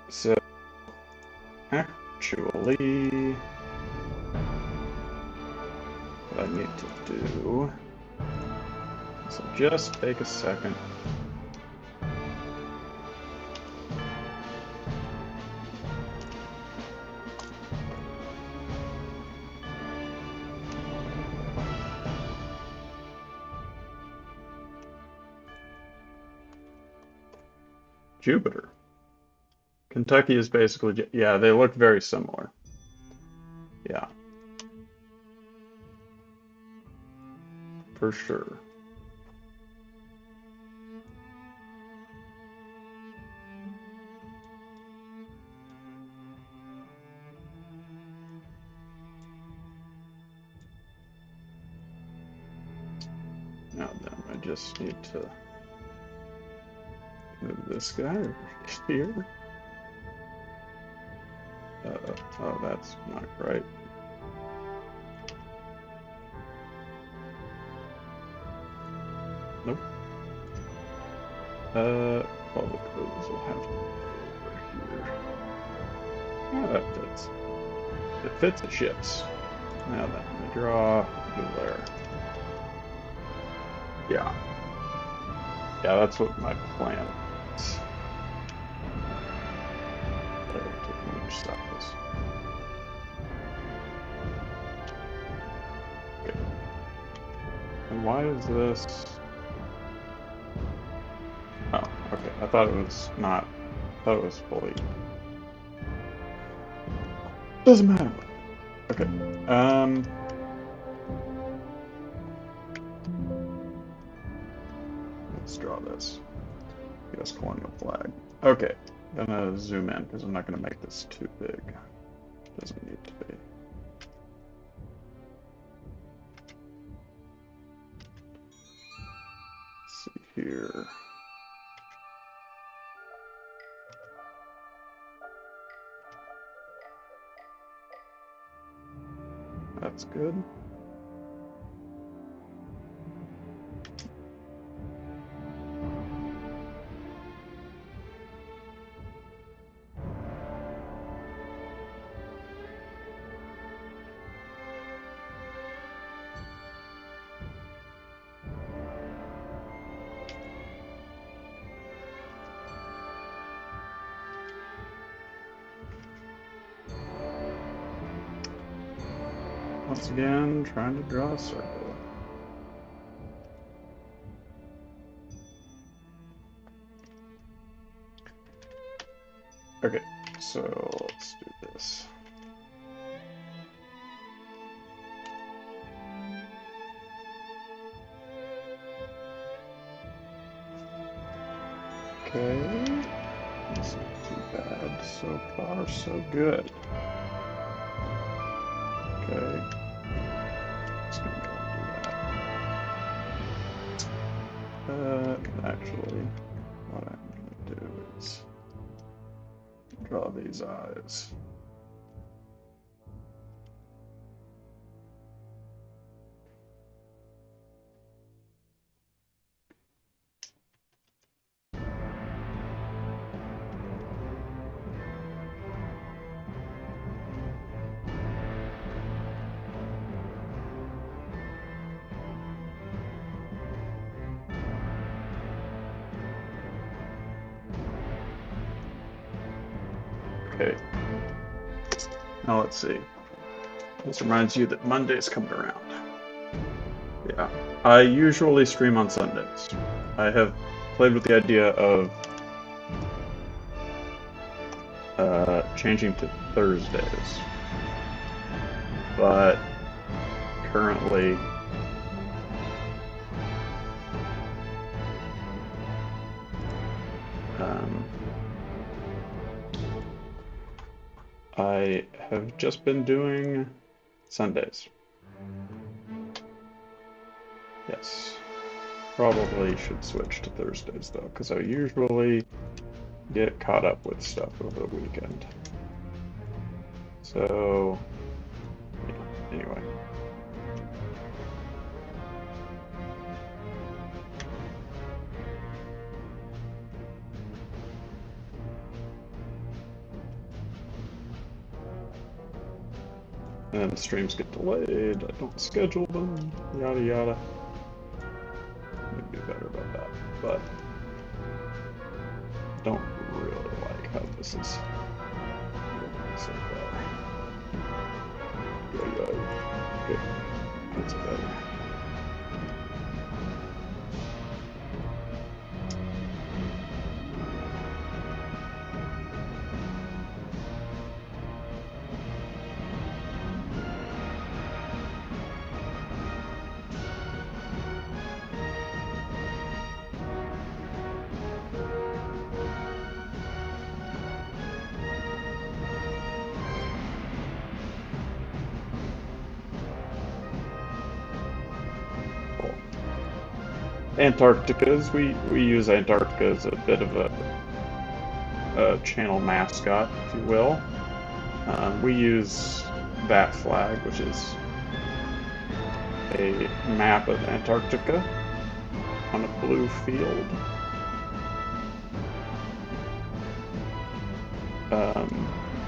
So, actually, what I need to do is just take a second. Jupiter. Kentucky is basically, yeah, they look very similar. Yeah. For sure. Now then, I just need to move this guy over here. Oh, that's not right. Nope. All the codes will have to be over here. Yeah, that fits. It fits the ships. Now then, let me draw you there. Yeah. Yeah, that's what my plan is. Okay. And why is this? Oh, okay. I thought it was not. I thought it was fully. Doesn't matter. Okay. Let's draw this. U.S. colonial flag. Okay. I'm gonna zoom in because I'm not gonna make this too big. Doesn't need to be. Let's see here. That's good. Once again, trying to draw a circle. Okay, so let's do this. Okay, that's not too bad. So far, so good. Okay, just gonna go and do that. Actually, what I'm gonna do is draw these eyes. Okay. Now let's see. This reminds you that Monday's coming around. Yeah. I usually stream on Sundays. I have played with the idea of changing to Thursdays. But currently I have just been doing Sundays. Yes. probably should switch to Thursdays though, because I usually get caught up with stuff over the weekend. So, yeah, anyway. And streams get delayed, I don't schedule them, yada yada. Maybe do better about that, but don't really like how this is moving so far. Okay, that's better. Antarcticas, we use Antarctica as a bit of a channel mascot, if you will. We use that flag, which is a map of Antarctica on a blue field.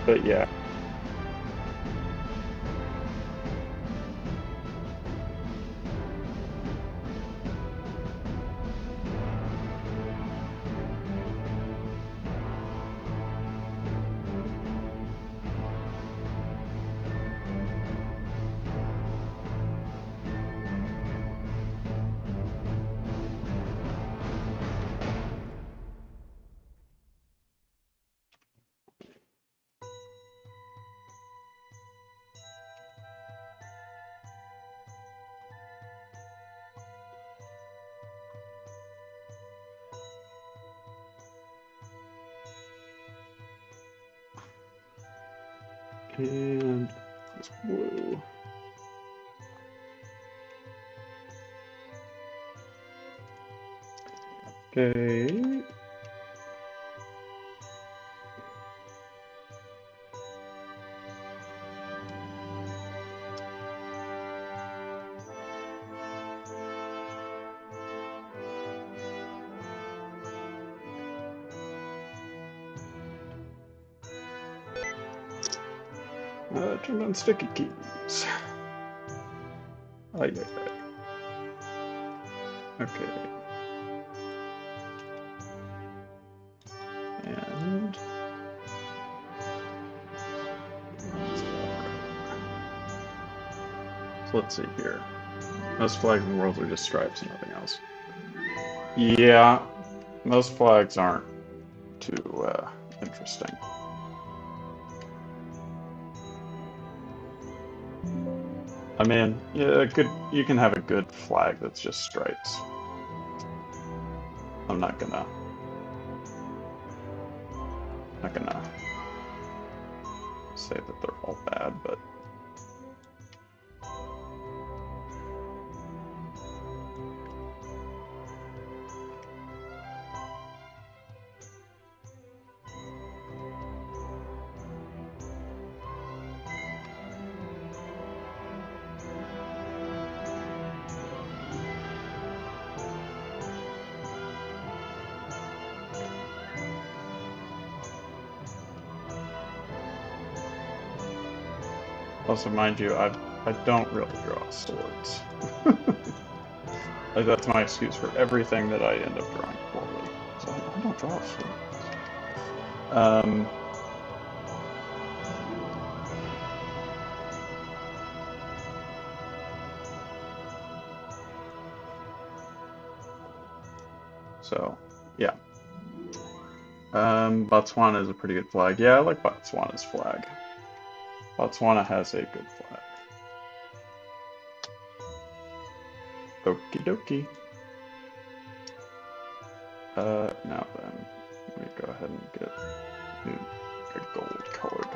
But yeah. And it's blue. Okay. Turned on sticky keys. Okay. And so let's see here. Most flags in the world are just stripes and nothing else. Yeah, most flags aren't too interesting. I mean, yeah, you can have a good flag that's just stripes. I'm not gonna say that they're all bad, but also, mind you, I don't really draw swords. Like, that's my excuse for everything that I end up drawing poorly. So I don't draw swords. So, yeah. Botswana is a pretty good flag. Yeah, I like Botswana's flag. Botswana has a good flag. Okie dokie. Now then, let me go ahead and get a gold colored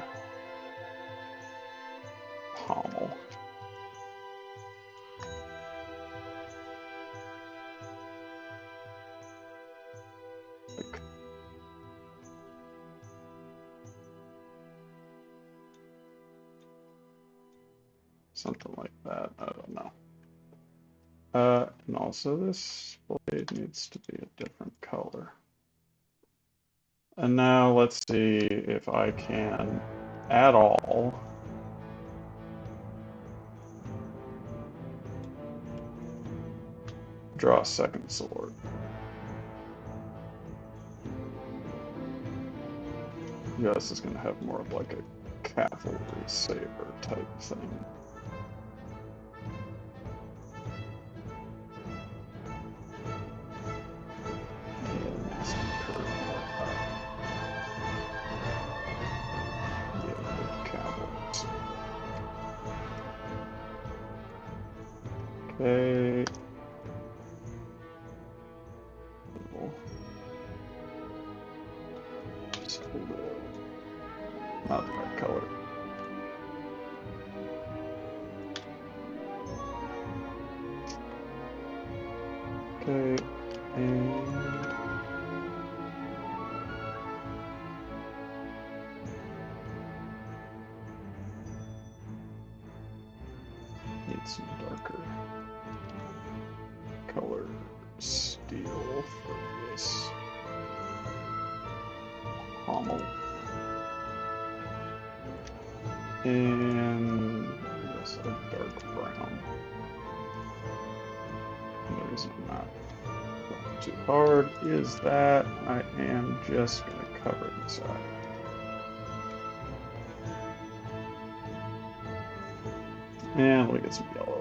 pommel. Something like that. I don't know. And also this blade needs to be a different color. And now let's see if I can at all draw a second sword. Yeah, this is going to have more of like a cavalry saber type thing. Okay. Not the right color. Okay, and need some darker color steel for this pommel. And I guess a dark brown. And the reason I'm not going too hard is that I am just going to cover this up. And we'll get some yellow.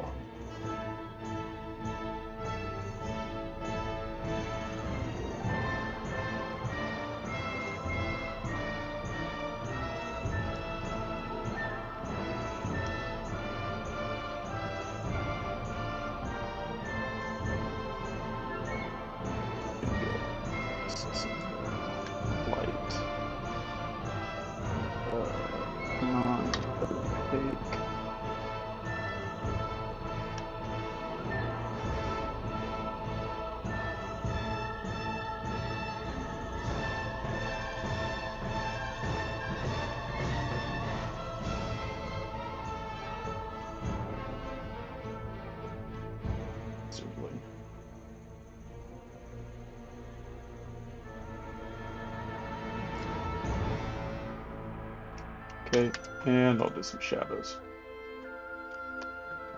Okay, and I'll do some shadows.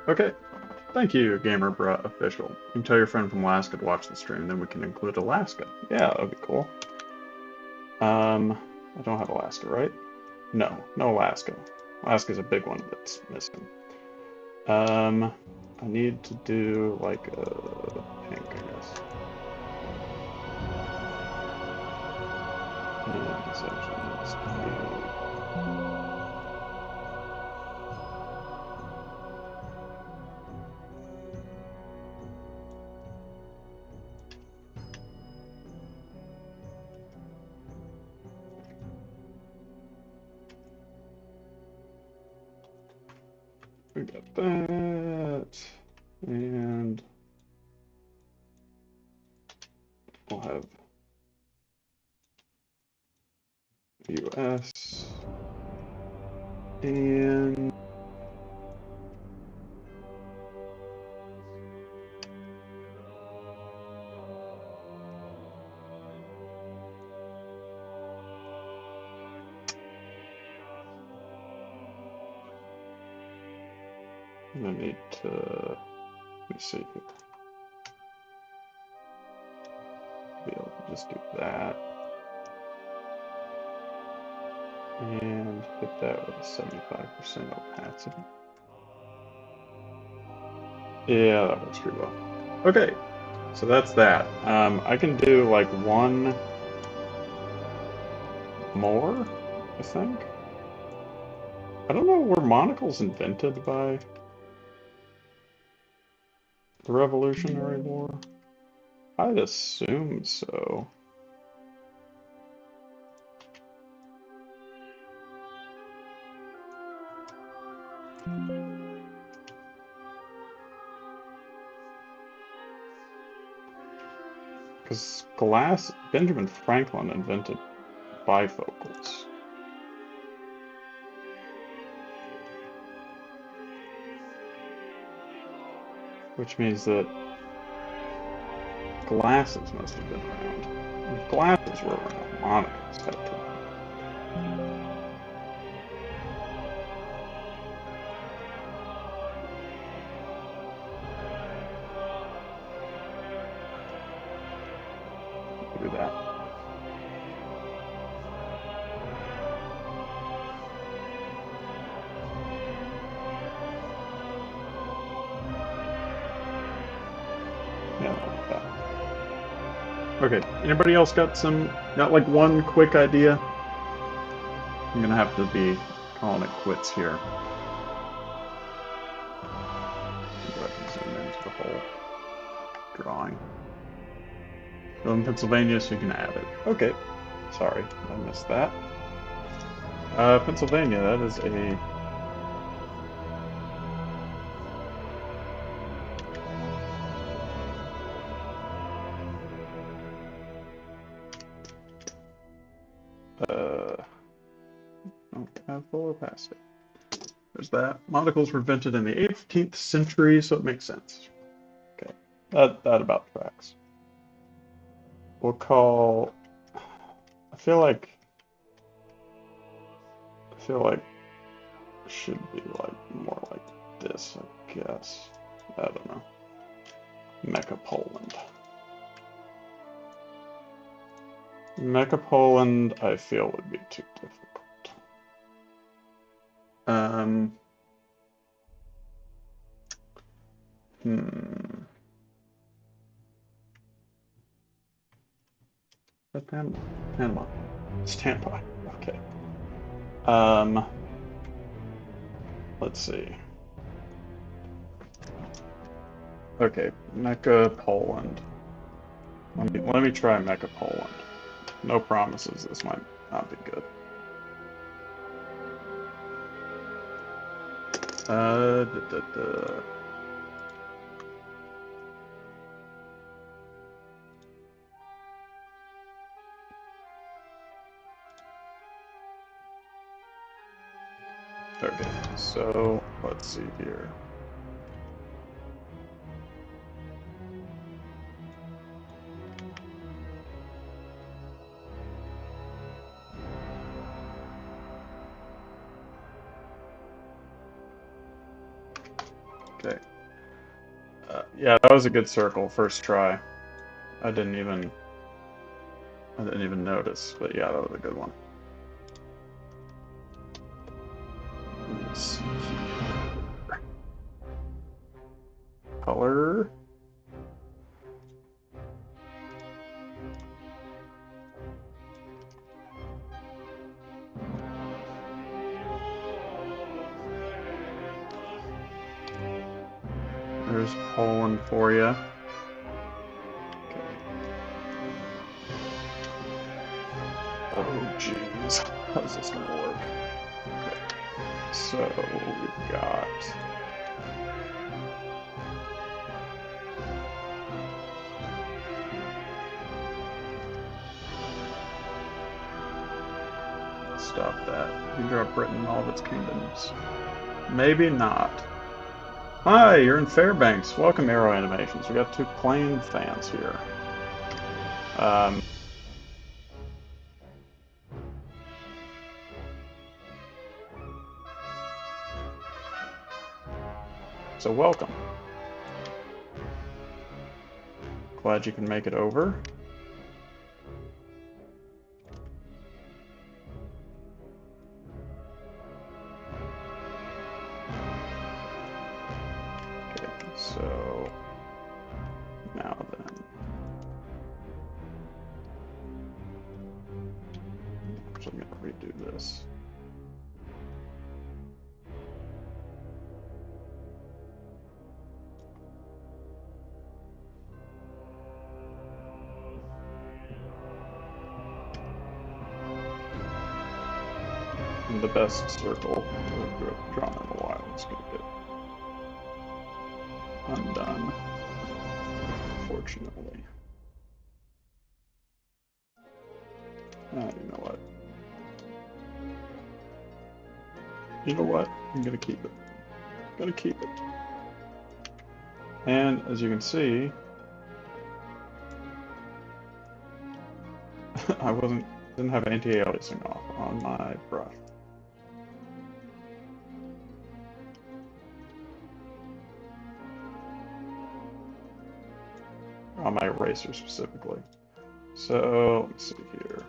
Okay, thank you, Gamer Bruh Official. You can tell your friend from Alaska to watch the stream, then we can include Alaska. Yeah, that would be cool. I don't have Alaska, right? No, no Alaska. Alaska's a big one that's missing. I need to do like a pink, I guess. And this actually needs to be... We got that, and we'll have US, and I need to, let me see, be able to just do that, and hit that with a 75% opacity. Yeah, that works pretty well. Okay, so that's that. I can do like one more, I think. I don't know, were monocles invented by the Revolutionary War? I'd assume so. Because Benjamin Franklin invented bifocals. which means that glasses must have been around. If glasses were around, monocles had to. Do that. Yeah, like that. Okay, anybody else got like one quick idea? I'm gonna have to be calling it quits here. Go ahead and zoom into the whole drawing. Go in Pennsylvania so you can add it. Okay, sorry, I missed that. Pennsylvania, that is a... full or past it. There's that. Monocles were invented in the 18th century, so it makes sense. Okay, that about tracks. We'll call... I feel like it should be like more like this, I guess. I don't know. Mecha Poland. Mecha Poland, I feel would be too difficult. Panama. It's Tampa. Okay. Let's see. Okay, Mecha Poland. Let me try Mecha Poland. No promises. This might not be good. Okay, so let's see here. Okay. Yeah, that was a good circle, first try. I didn't even notice, but yeah, that was a good one. Let's see here. Color. There's Poland for you. Okay. Oh, jeez. How's this gonna work? Okay. So we've got... Stop that. You draw Britain and all of its kingdoms. Maybe not. Hi, you're in Fairbanks. Welcome, Arrow Animations. We got 2 Plane fans here. So welcome. Glad you can make it over. Okay, so now then. So I'm gonna redo this. And the best circle I've drawn in a while is going to get undone, unfortunately. You know what? You know what? I'm going to keep it. I'm going to keep it. And as you can see, I didn't have anti-aliasing off on my brush. On my eraser specifically. So let's see here.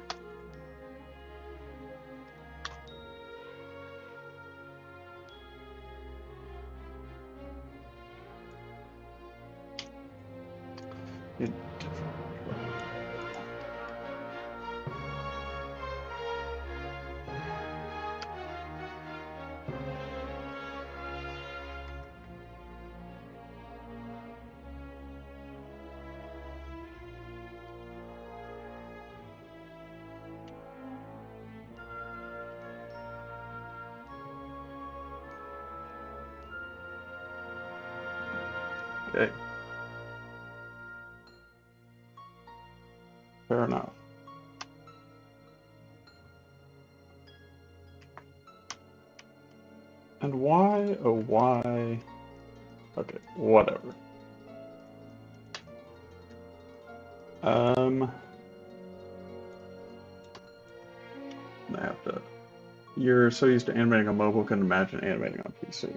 Okay. Fair enough. And why, oh why, okay, whatever. I have to, you're so used to animating on mobile, couldn't imagine animating on PC.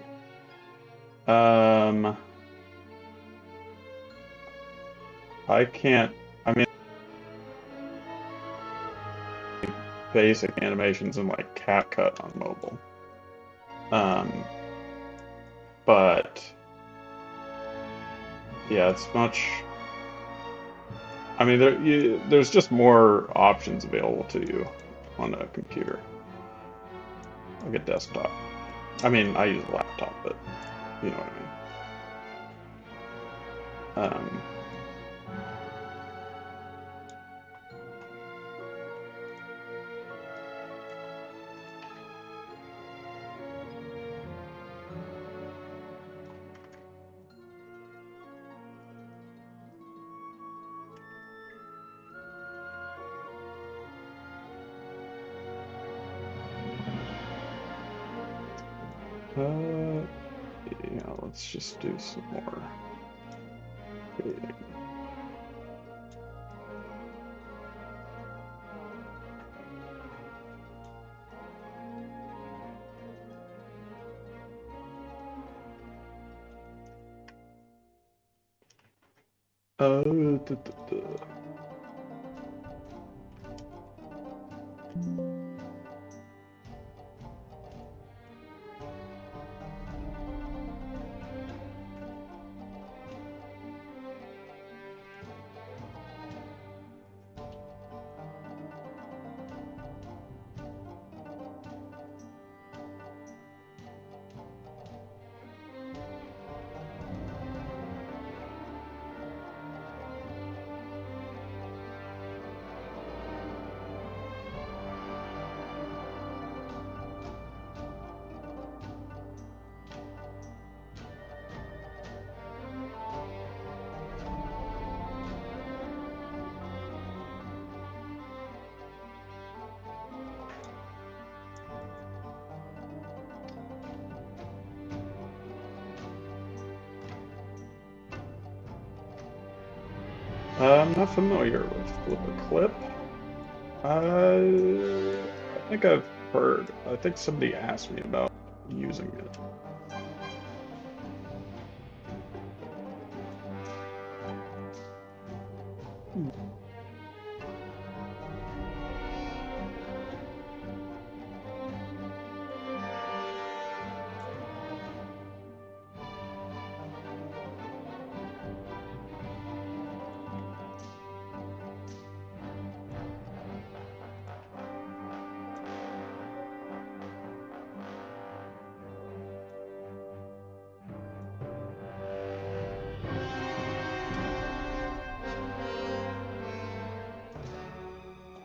I can't, I mean, basic animations in like CapCut on mobile. But yeah, it's much. I mean, there's just more options available to you on a computer, like a desktop. I mean, I use a laptop, but you know what I mean. Yeah, let's just do some more. I'm not familiar with Flip a Clip. I think I've heard. I think somebody asked me about using it.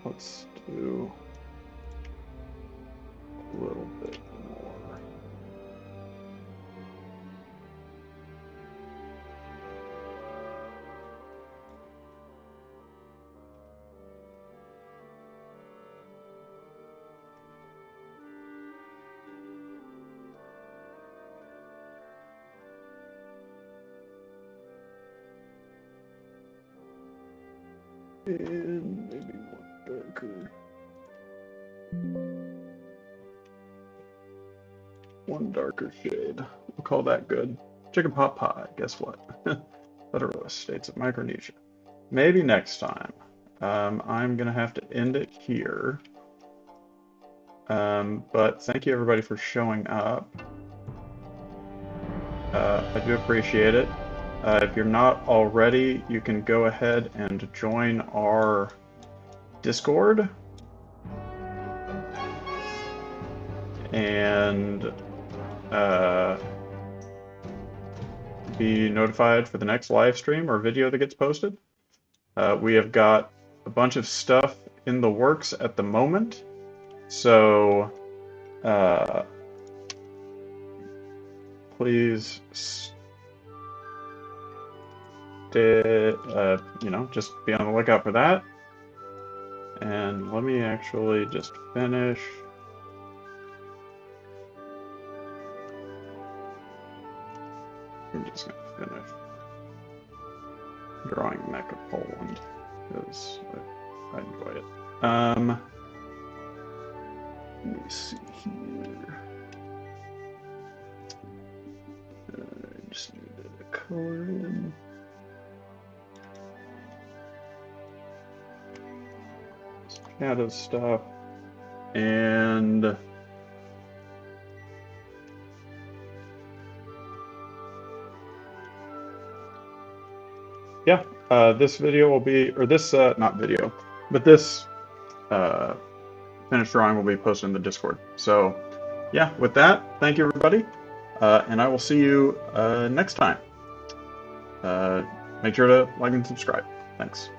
Let's do a little bit more. And maybe one darker. One darker shade. We'll call that good. Chicken pot pie. Guess what? Federalist States of Micronesia. Maybe next time. I'm gonna have to end it here. But thank you everybody for showing up. I do appreciate it. If you're not already, you can go ahead and join our Discord. And be notified for the next live stream or video that gets posted. We have got a bunch of stuff in the works at the moment, so please stay, just be on the lookout for that. And let me actually just finish. I'm just going to finish drawing Mecha Poland because I enjoy it. Let me see here. I just needed a color in. Some shadow stuff. And yeah, this video will be, or this, not video, but this finished drawing will be posted in the Discord. So yeah, with that, thank you everybody, and I will see you next time. Make sure to like and subscribe. Thanks.